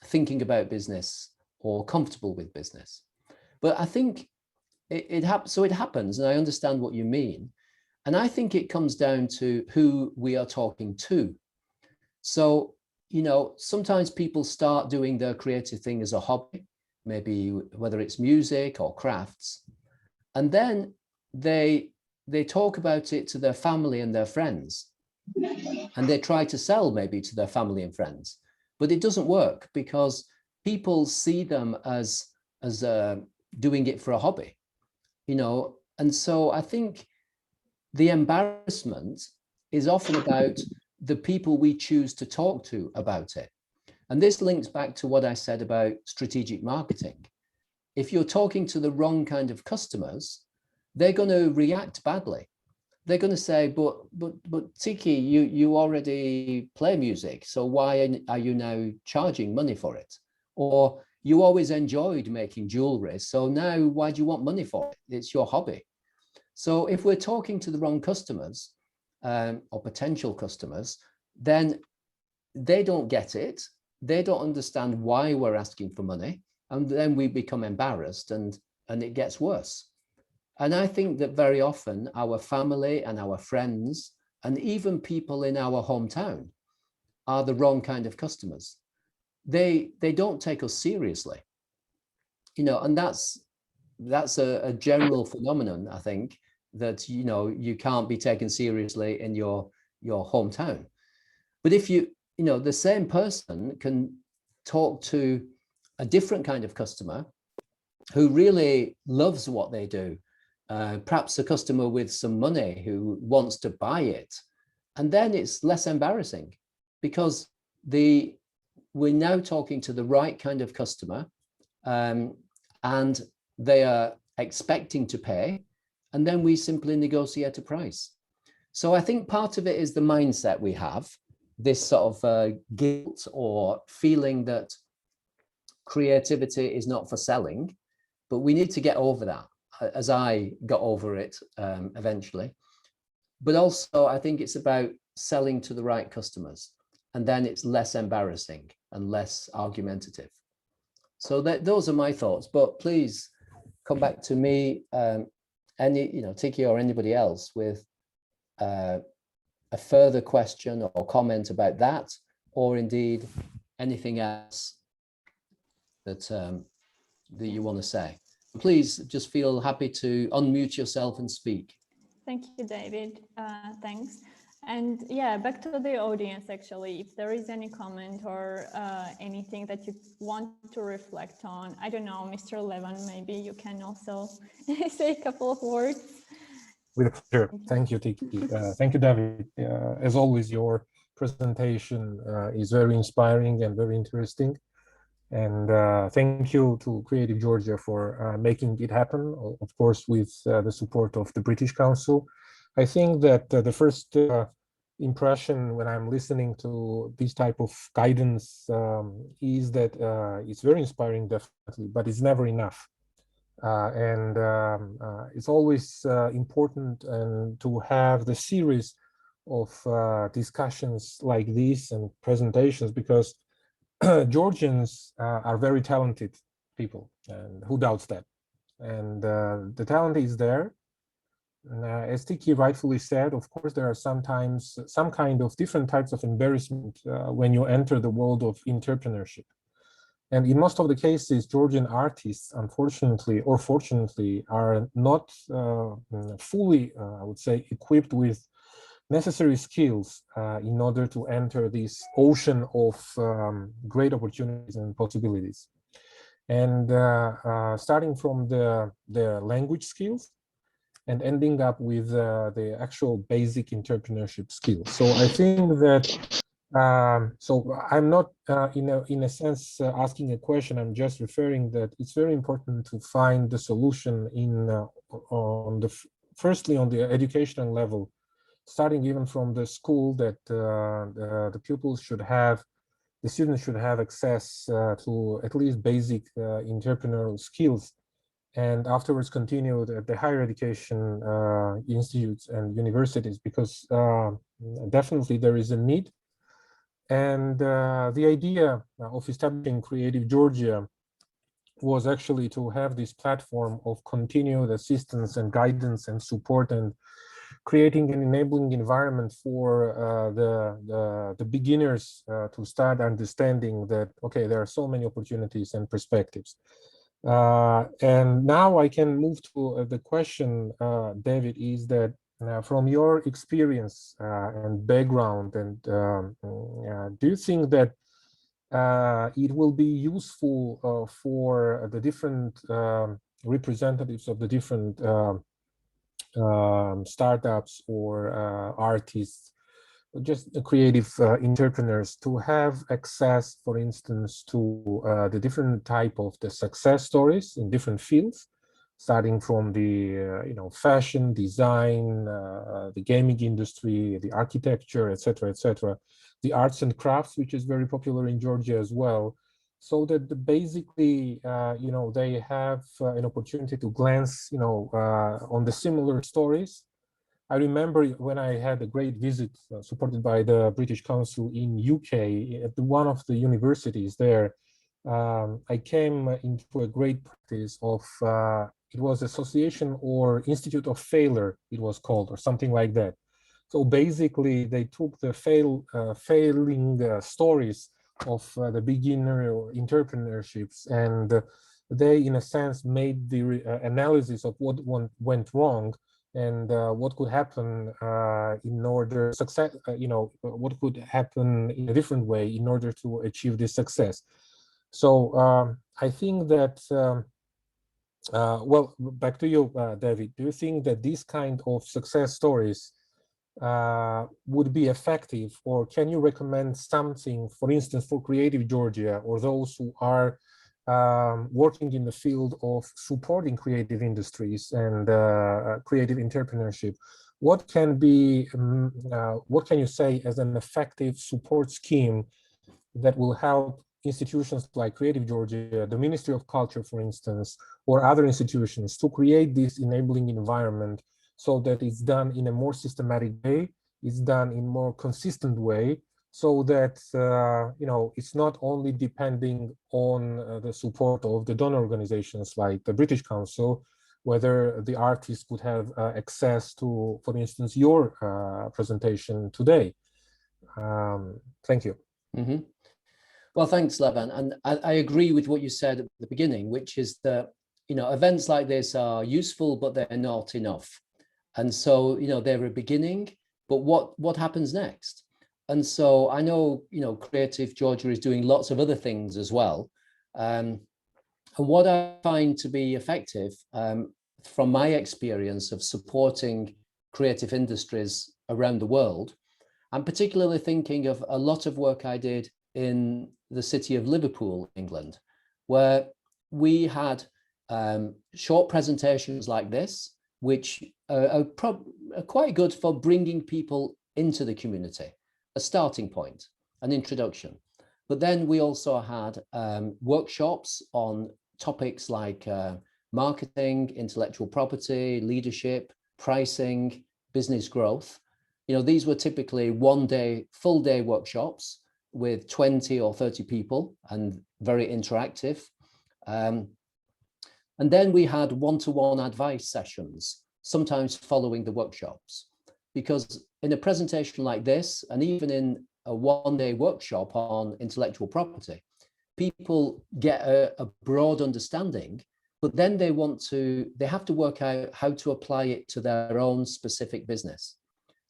thinking about business or comfortable with business. But I think it happens, and I understand what you mean. And I think it comes down to who we are talking to. So, sometimes people start doing their creative thing as a hobby, maybe whether it's music or crafts, and then they talk about it to their family and their friends, and they try to sell maybe to their family and friends, but it doesn't work because people see them as doing it for a hobby, and so I think the embarrassment is often about the people we choose to talk to about it. And this links back to what I said about strategic marketing. If you're talking to the wrong kind of customers, they're going to react badly. They're going to say, but Tiki, you already play music, so why are you now charging money for it? Or you always enjoyed making jewelry, so now why do you want money for it? It's your hobby. So if we're talking to the wrong customers or potential customers, then they don't get it. They don't understand why we're asking for money. And then we become embarrassed and it gets worse. And I think that very often our family and our friends and even people in our hometown are the wrong kind of customers. They don't take us seriously, and that's a general phenomenon, I think, that you can't be taken seriously in your hometown. But if the same person can talk to a different kind of customer who really loves what they do, perhaps a customer with some money who wants to buy it, and then it's less embarrassing because we're now talking to the right kind of customer, and they are expecting to pay, and then we simply negotiate a price. So I think part of it is the mindset we have, this sort of guilt or feeling that creativity is not for selling, but we need to get over that, as I got over it eventually. But also I think it's about selling to the right customers, and then it's less embarrassing and less argumentative. So those are my thoughts, but please come back to me, Tiki or anybody else with a further question or comment about that, or indeed anything else that you want to say. Please just feel happy to unmute yourself and speak. Thank you, David. Thanks. And yeah, back to the audience, actually, if there is any comment or anything that you want to reflect on, I don't know, Mr. Levan, maybe you can also say a couple of words. With pleasure. Thank you, Tiki. Thank you, David. As always, your presentation is very inspiring and very interesting. And thank you to Creative Georgia for making it happen, of course, with the support of the British Council. I think that the first impression when I'm listening to this type of guidance is that it's very inspiring, definitely, but it's never enough. It's always important to have the series of discussions like this and presentations, because Georgians are very talented people, and who doubts that? And the talent is there. As Tiki rightfully said, of course, there are sometimes some kind of different types of embarrassment when you enter the world of entrepreneurship. And in most of the cases, Georgian artists, unfortunately or fortunately, are not fully, I would say, equipped with necessary skills in order to enter this ocean of great opportunities and possibilities. And starting from the language skills and ending up with the actual basic entrepreneurship skills. So I think that, so I'm not in a sense asking a question, I'm just referring that it's very important to find the solution firstly on the educational level, starting even from the school, that the pupils should have, the students should have access to at least basic entrepreneurial skills, and afterwards continued at the higher education institutes and universities, because definitely there is a need. And the idea of establishing Creative Georgia was actually to have this platform of continued assistance and guidance and support, and creating an enabling environment for the beginners to start understanding that, okay, there are so many opportunities and perspectives. And now I can move to the question, David, is that from your experience and background, and do you think that it will be useful for the different representatives of the different startups or artists, just creative entrepreneurs, to have access, for instance, to the different type of the success stories in different fields, starting from the fashion, design, the gaming industry, the architecture, etc., the arts and crafts, which is very popular in Georgia as well, so that basically, they have an opportunity to glance, on the similar stories. I remember when I had a great visit supported by the British Council in UK at one of the universities there. I came into a great practice of, it was Association or Institute of Failure, it was called, or something like that. So basically they took the failing stories of the beginner entrepreneurships, and they in a sense made the analysis of what went wrong, and what could happen in order success, what could happen in a different way in order to achieve this success. So I think that, well, back to you, David, do you think that these kind of success stories would be effective, or can you recommend something, for instance, for Creative Georgia or those who are working in the field of supporting creative industries and creative entrepreneurship? What can be, what can you say as an effective support scheme that will help institutions like Creative Georgia, the Ministry of Culture, for instance, or other institutions to create this enabling environment, so that it's done in a more systematic way, it's done in a more consistent way, so that it's not only depending on the support of the donor organizations like the British Council, whether the artists could have access to, for instance, your presentation today. Thank you. Mm-hmm. Well, thanks, Levan. And I agree with what you said at the beginning, which is that, events like this are useful, but they're not enough. And so, they're a beginning, but what happens next? And so I know, Creative Georgia is doing lots of other things as well. And what I find to be effective, from my experience of supporting creative industries around the world, I'm particularly thinking of a lot of work I did in the city of Liverpool, England, where we had short presentations like this, which are quite good for bringing people into the community, a starting point, an introduction. But then we also had workshops on topics like marketing, intellectual property, leadership, pricing, business growth. You know, these were typically full day workshops with 20 or 30 people and very interactive. And then we had one-to-one advice sessions, sometimes following the workshops, because in a presentation like this, and even in a one-day workshop on intellectual property, people get a broad understanding, but then they have to work out how to apply it to their own specific business.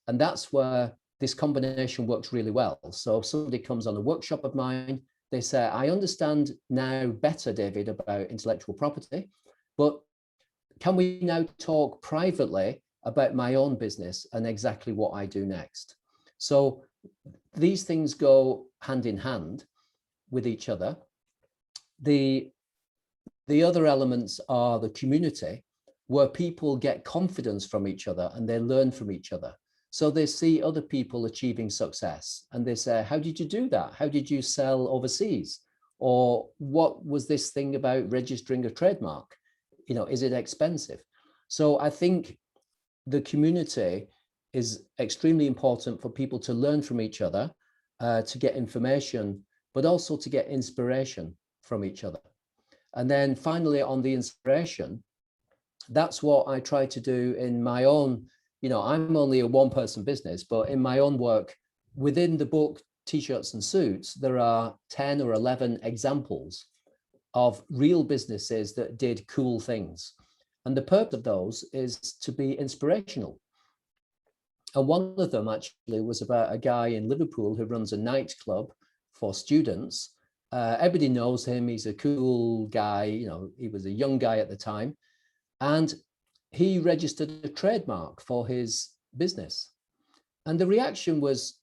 And that's where this combination works really well. So if somebody comes on a workshop of mine, they say, I understand now better, David, about intellectual property, but can we now talk privately about my own business and exactly what I do next? So these things go hand in hand with each other. The other elements are the community, where people get confidence from each other and they learn from each other. So they see other people achieving success and they say, how did you do that? How did you sell overseas? Or what was this thing about registering a trademark? You know, is it expensive? So I think the community is extremely important for people to learn from each other, to get information, but also to get inspiration from each other. And then finally, on the inspiration, that's what I try to do in my own, you know, I'm only a one-person business, but in my own work, within the book, T-shirts and Suits, there are 10 or 11 examples of real businesses that did cool things. And the purpose of those is to be inspirational. And one of them actually was about a guy in Liverpool who runs a nightclub for students. Everybody knows him. He's a cool guy. You know, he was a young guy at the time. And he registered a trademark for his business. And the reaction was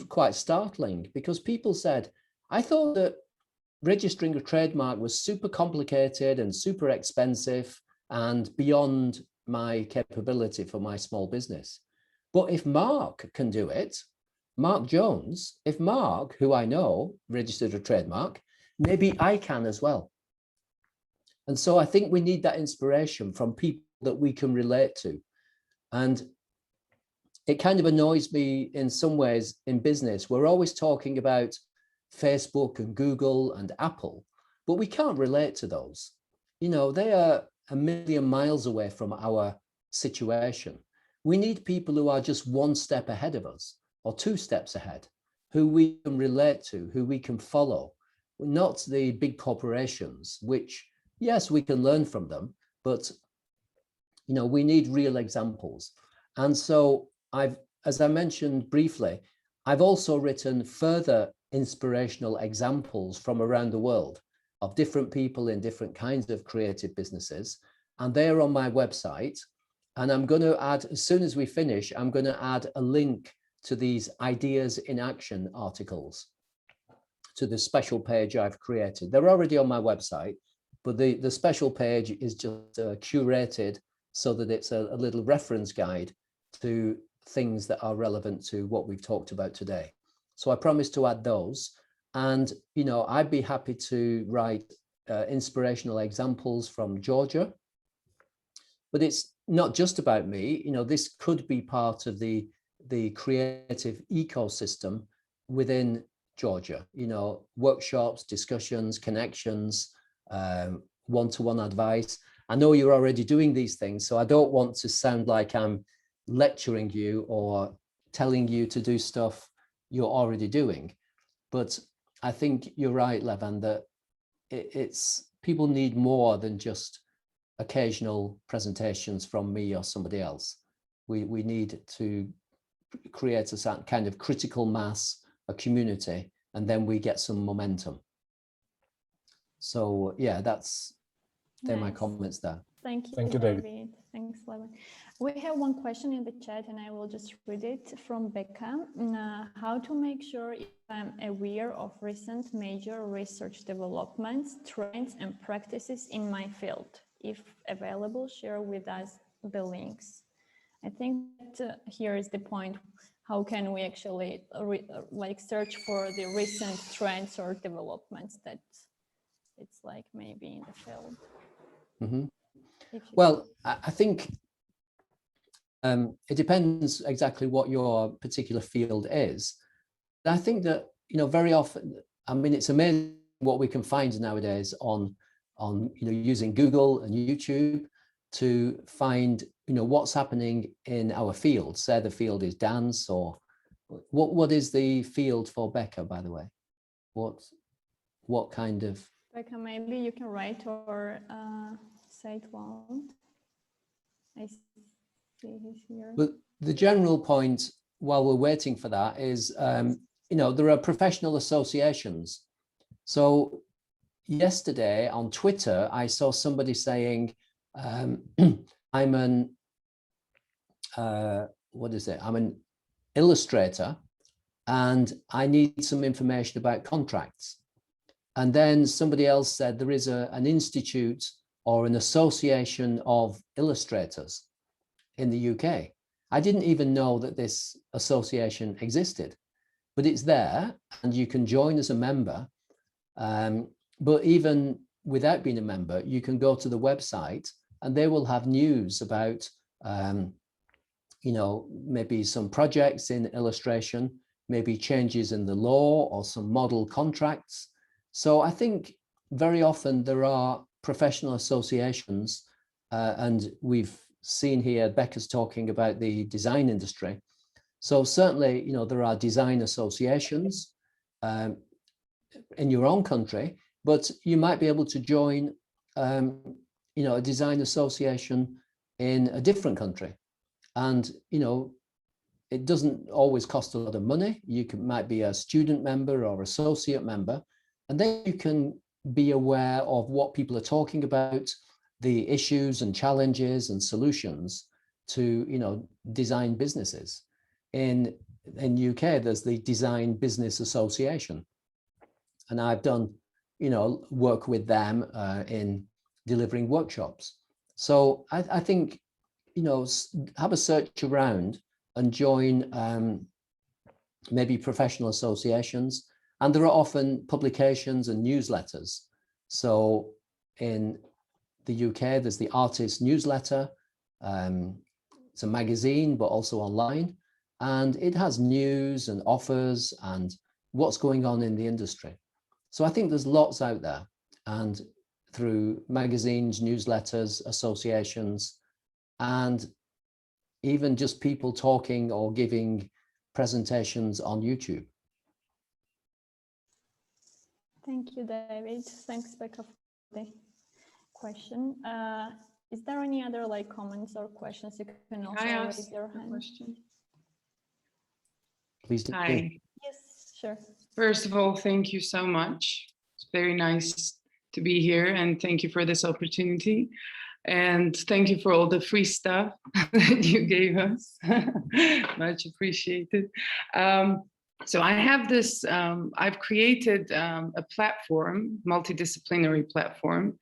quite startling, because people said, I thought that registering a trademark was super complicated and super expensive and beyond my capability for my small business. But if Mark can do it, Mark Jones, if Mark, who I know, registered a trademark, maybe I can as well. And so I think we need that inspiration from people that we can relate to. And it kind of annoys me in some ways in business. We're always talking about Facebook and Google and Apple, but we can't relate to those. You know, they are a million miles away from our situation. We need people who are just one step ahead of us or two steps ahead, who we can relate to, who we can follow, not the big corporations, which, yes, we can learn from them, but, you know, we need real examples. And so as I mentioned briefly, I've also written further inspirational examples from around the world of different people in different kinds of creative businesses. And they're on my website. And I'm going to add, as soon as we finish, I'm going to add a link to these ideas in action articles to the special page I've created. They're already on my website, but the special page is just curated so that it's a little reference guide to things that are relevant to what we've talked about today. So I promise to add those. And, you know, I'd be happy to write inspirational examples from Georgia. But it's not just about me. You know, this could be part of the creative ecosystem within Georgia. You know, workshops, discussions, connections, one-to-one advice. I know you're already doing these things, so I don't want to sound like I'm lecturing you or telling you to do stuff you're already doing. But I think you're right, Levan, that it's people need more than just occasional presentations from me or somebody else. We need to create a kind of critical mass, a community, and then we get some momentum. So yeah, they're my comments there. Thank you, David. Thanks, Levan. We have one question in the chat, and I will just read it from Becca. How to make sure if I'm aware of recent major research developments, trends, and practices in my field? If available, share with us the links. I think that, here is the point. How can we actually search for the recent trends or developments that it's like maybe in the field? Mm-hmm. Well, I think it depends exactly what your particular field is. I think that, very often, I mean, it's amazing what we can find nowadays on using Google and YouTube to find, what's happening in our field. Say the field is dance, or what is the field for Becca, by the way? What kind of? Becca, maybe you can write or say it loud. I see he's here. But the general point, while we're waiting for that, is there are professional associations. So yesterday on Twitter, I saw somebody saying, I'm an illustrator and I need some information about contracts. And then somebody else said there is an institute or an association of illustrators in the UK. I didn't even know that this association existed, but it's there and you can join as a member. But even without being a member, you can go to the website and they will have news about, maybe some projects in illustration, maybe changes in the law or some model contracts. So I think very often there are professional associations, and we've seen here, Becca's talking about the design industry. So certainly, there are design associations in your own country, but you might be able to join, a design association in a different country. And, it doesn't always cost a lot of money. You might be a student member or associate member, and then you can be aware of what people are talking about, the issues and challenges and solutions to, design businesses. In UK, there's the Design Business Association. And I've done, work with them in delivering workshops. So I think, have a search around and join maybe professional associations. And there are often publications and newsletters. So in the UK, there's the Artist newsletter. It's a magazine, but also online. And it has news and offers and what's going on in the industry. So I think there's lots out there. And through magazines, newsletters, associations, and even just people talking or giving presentations on YouTube. Thank you, David. Thanks, Becca, for the question. Is there any other comments or questions? You can also raise your hand. Question. Please do. Hi. Yes, sure. First of all, thank you so much. It's very nice to be here, and thank you for this opportunity. And thank you for all the free stuff that you gave us. Much appreciated. So I have this, I've created a platform, multidisciplinary platform,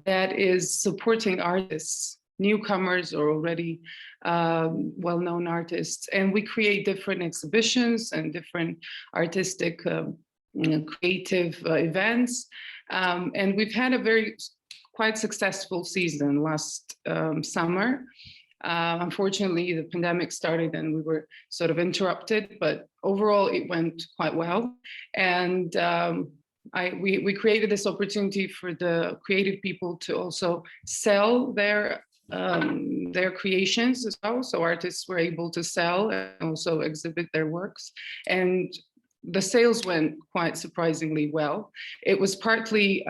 that is supporting artists, newcomers or already well-known artists. And we create different exhibitions and different artistic creative events. And we've had a quite successful season last summer. Unfortunately, the pandemic started and we were sort of interrupted, but overall it went quite well. And we created this opportunity for the creative people to also sell their creations as well. So artists were able to sell and also exhibit their works. And the sales went quite surprisingly well. It was partly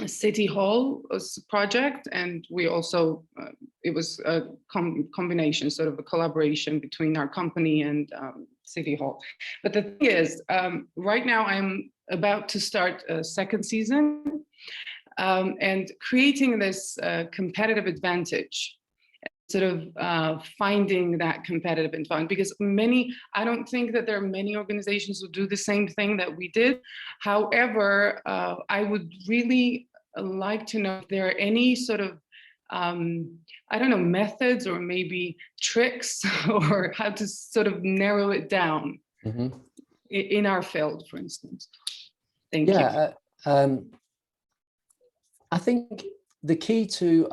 a City Hall project, and we also, it was a combination, sort of a collaboration between our company and City Hall. But the thing is, right now I'm about to start a second season and creating this competitive advantage, sort of finding that competitive advantage, because I don't think that there are many organizations who do the same thing that we did. However, I would really like to know if there are any sort of, I don't know, methods or maybe tricks or how to sort of narrow it down in our field, for instance. Thank you. I think the key to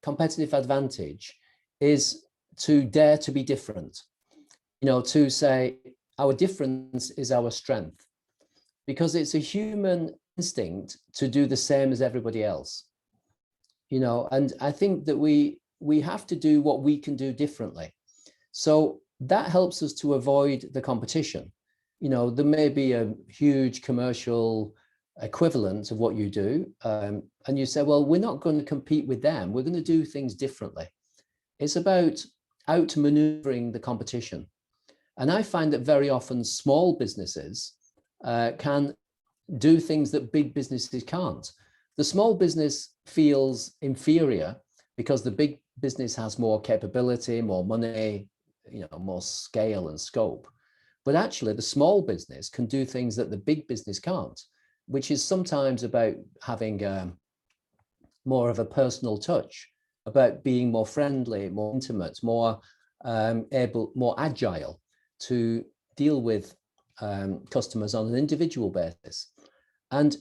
competitive advantage is to dare to be different. You know, to say our difference is our strength, because it's a human instinct to do the same as everybody else. You know, and I think that we have to do what we can do differently. So that helps us to avoid the competition. You know, there may be a huge commercial equivalent of what you do, and you say, well, we're not going to compete with them, we're going to do things differently. It's about outmaneuvering the competition. And I find that very often small businesses can do things that big businesses can't. The small business feels inferior because the big business has more capability, more money, you know, more scale and scope. But actually the small business can do things that the big business can't, which is sometimes about having more of a personal touch, about being more friendly, more intimate, more more agile to deal with customers on an individual basis. And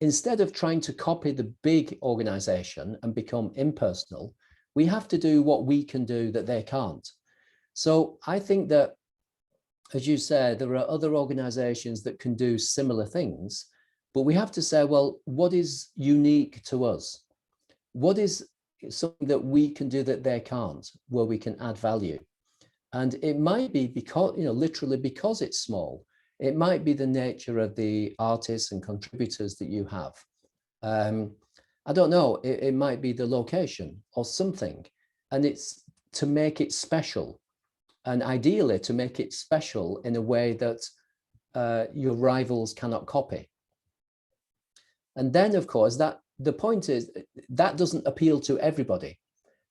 instead of trying to copy the big organization and become impersonal, we have to do what we can do that they can't. So I think that, as you said, there are other organizations that can do similar things, but we have to say, well, what is unique to us? What is something that we can do that they can't, where we can add value? And it might be because, you know, literally because it's small. It might be the nature of the artists and contributors that you have. I don't know, it might be the location or something. And it's to make it special. And ideally to make it special in a way that your rivals cannot copy. And then, of course, that the point is that doesn't appeal to everybody.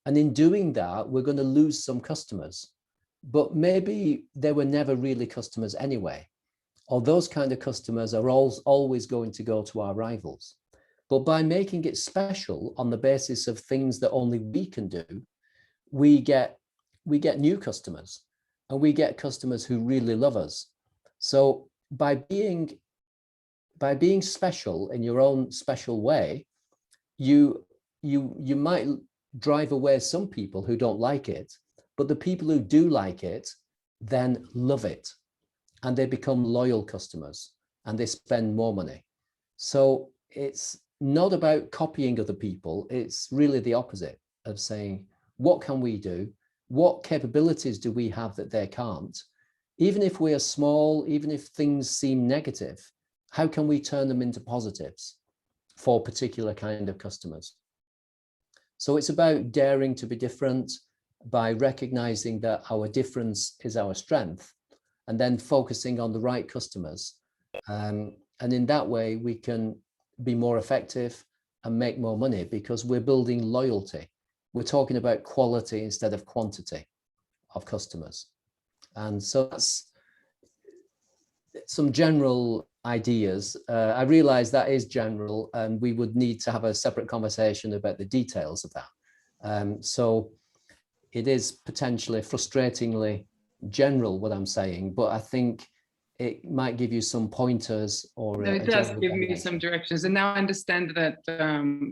And in doing that, we're going to lose some customers. But maybe they were never really customers anyway. Or those kind of customers are always going to go to our rivals. But by making it special on the basis of things that only we can do, we get new customers, and we get customers who really love us. So by being special in your own special way, you might drive away some people who don't like it, but the people who do like it then love it. And they become loyal customers and they spend more money. So it's not about copying other people. It's really the opposite of saying, what can we do? What capabilities do we have that they can't? Even if we are small, even if things seem negative, how can we turn them into positives for particular kind of customers? So it's about daring to be different by recognizing that our difference is our strength, and then focusing on the right customers. And in that way, we can be more effective and make more money because we're building loyalty. We're talking about quality instead of quantity of customers. And so that's some general ideas. I realize that is general and we would need to have a separate conversation about the details of that. So it is potentially frustratingly general what I'm saying, but I think it might give you some pointers or no, it does give me some directions. And now I understand that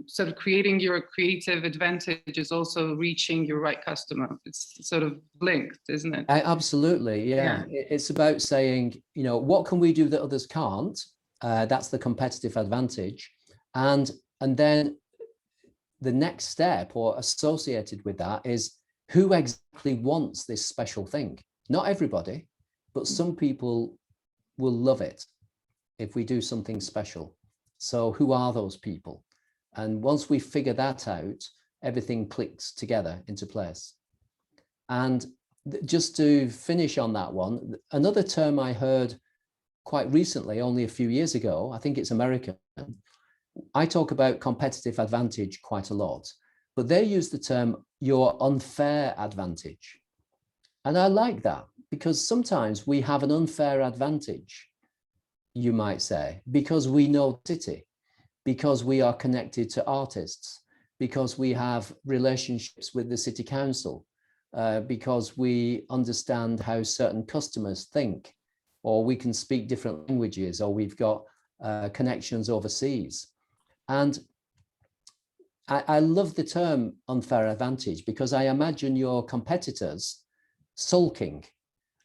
sort of creating your creative advantage is also reaching your right customer. It's sort of linked, isn't it? Absolutely, yeah. It's about saying, you know, what can we do that others can't? That's the competitive advantage. And then the next step or associated with that is who exactly wants this special thing? Not everybody, but some people will love it if we do something special. So who are those people? And once we figure that out, everything clicks together into place. And just to finish on that one, another term I heard quite recently, only a few years ago, I think it's American. I talk about competitive advantage quite a lot, but they use the term your unfair advantage. And I like that because sometimes we have an unfair advantage, you might say, because we know the city, because we are connected to artists, because we have relationships with the city council, because we understand how certain customers think, or we can speak different languages, or we've got connections overseas. And I love the term unfair advantage, because I imagine your competitors sulking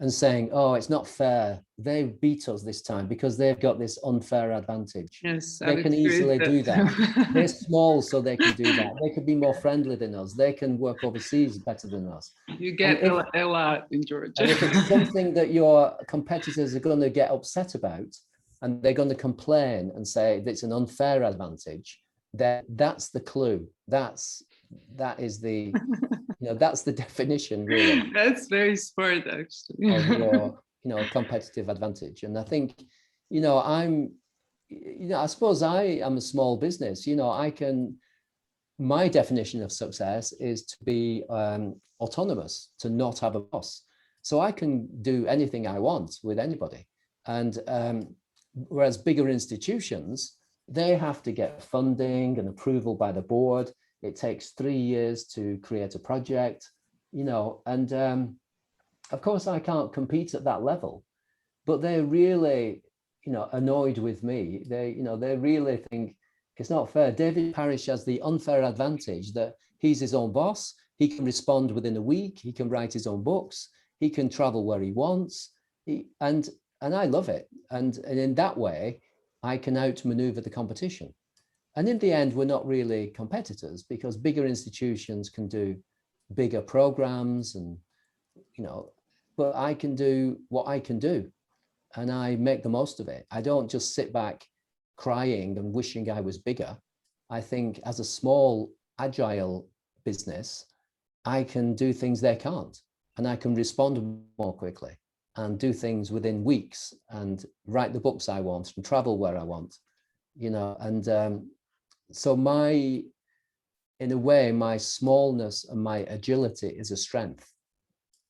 and saying, oh, it's not fair, they beat us this time because they've got this unfair advantage. Yes, they can easily do that. They're small, so they can do that. They could be more friendly than us. They can work overseas better than us. You get a lot in Georgia. And if it's something that your competitors are going to get upset about, and they're going to complain and say that it's an unfair advantage, then that's the clue. That is the, that's the definition, really. That's very smart, actually. Of your, competitive advantage. And I think, I suppose I am a small business. My definition of success is to be autonomous, to not have a boss. So I can do anything I want with anybody. And whereas bigger institutions, they have to get funding and approval by the board. It takes 3 years to create a project, and of course I can't compete at that level, but they're really, annoyed with me. They really think it's not fair. David Parrish has the unfair advantage that he's his own boss. He can respond within a week. He can write his own books. He can travel where he wants. And I love it. And in that way, I can outmaneuver the competition. And in the end, we're not really competitors, because bigger institutions can do bigger programs and, but I can do what I can do, and I make the most of it. I don't just sit back crying and wishing I was bigger. I think as a small, agile business, I can do things they can't, and I can respond more quickly and do things within weeks and write the books I want and travel where I want, so in a way, my smallness and my agility is a strength,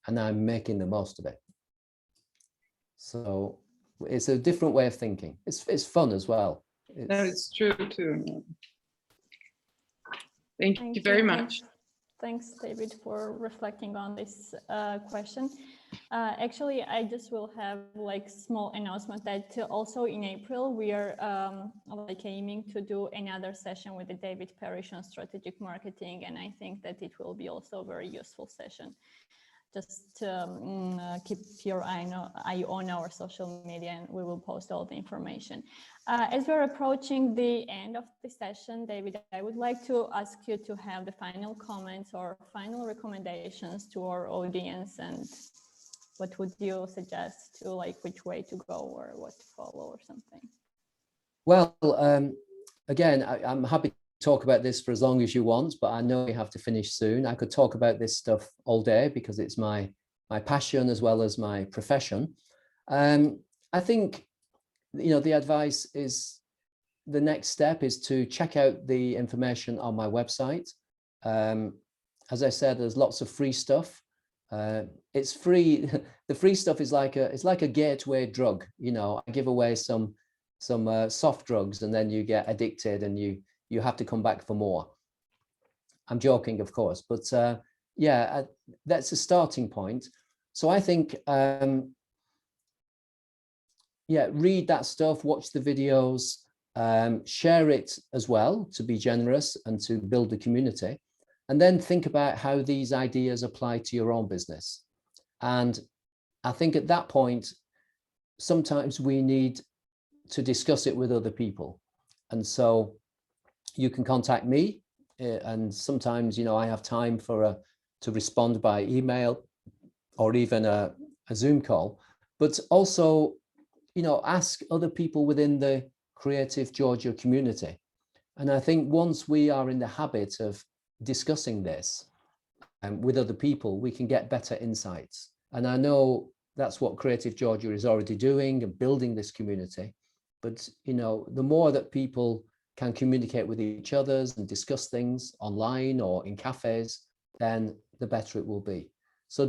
and I'm making the most of it. So it's a different way of thinking. It's fun as well. It's true too. Thank you very much. Thanks, David, for reflecting on this question. Actually, I just will have small announcement that also in April, we are aiming to do another session with David Parrish on strategic marketing. And I think that it will be also a very useful session. Just keep your eye on our social media, and we will post all the information. As we're approaching the end of the session, David, I would like to ask you to have the final comments or final recommendations to our audience, and what would you suggest to which way to go or what to follow or something? Well, again, I'm happy to talk about this for as long as you want, but I know we have to finish soon. I could talk about this stuff all day because it's my passion as well as my profession. I think, the advice is, the next step is to check out the information on my website. As I said, there's lots of free stuff. It's free. The free stuff is like a gateway drug. I give away some soft drugs, and then you get addicted and you have to come back for more. I'm joking, of course, but yeah, that's a starting point. So I think, read that stuff, watch the videos, share it as well to be generous and to build the community. And then think about how these ideas apply to your own business. And I think at that point, sometimes we need to discuss it with other people. And so you can contact me, and sometimes, I have time to respond by email or even a Zoom call, but also, ask other people within the Creative Georgia community. And I think once we are in the habit of discussing this with other people, we can get better insights. And I know that's what Creative Georgia is already doing and building this community. But, the more that people can communicate with each other and discuss things online or in cafes, then the better it will be. So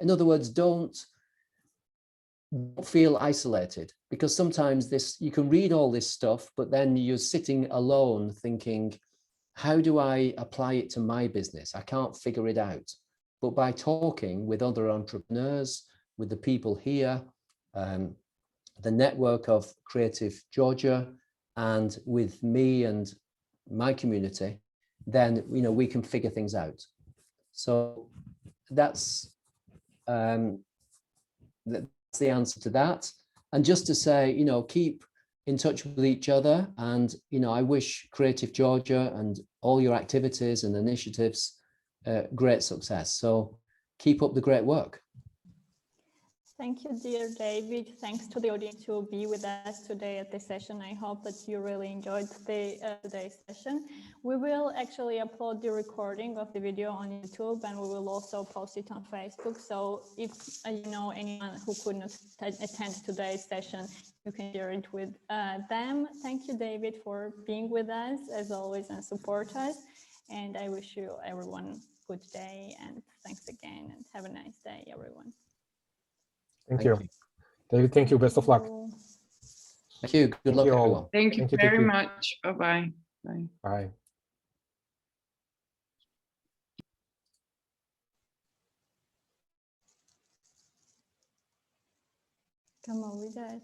in other words, don't feel isolated, because sometimes you can read all this stuff, but then you're sitting alone thinking, how do I apply it to my business? I can't figure it out. But by talking with other entrepreneurs, with the people here, the network of Creative Georgia, and with me and my community, then we can figure things out. So that's the answer to that. And just to say, keep in touch with each other. And, I wish Creative Georgia and all your activities and initiatives great success. So keep up the great work. Thank you, dear David. Thanks to the audience who will be with us today at this session. I hope that you really enjoyed today's session. We will actually upload the recording of the video on YouTube, and we will also post it on Facebook. So if anyone who could not attend today's session, you can share it with them. Thank you, David, for being with us as always and support us. And I wish you everyone a good day, and thanks again, and have a nice day, everyone. Thank you. David, thank you. Best of luck. Thank you. Good luck, everyone. Thank you very much. Bye-bye. Bye. Bye. Come on with that.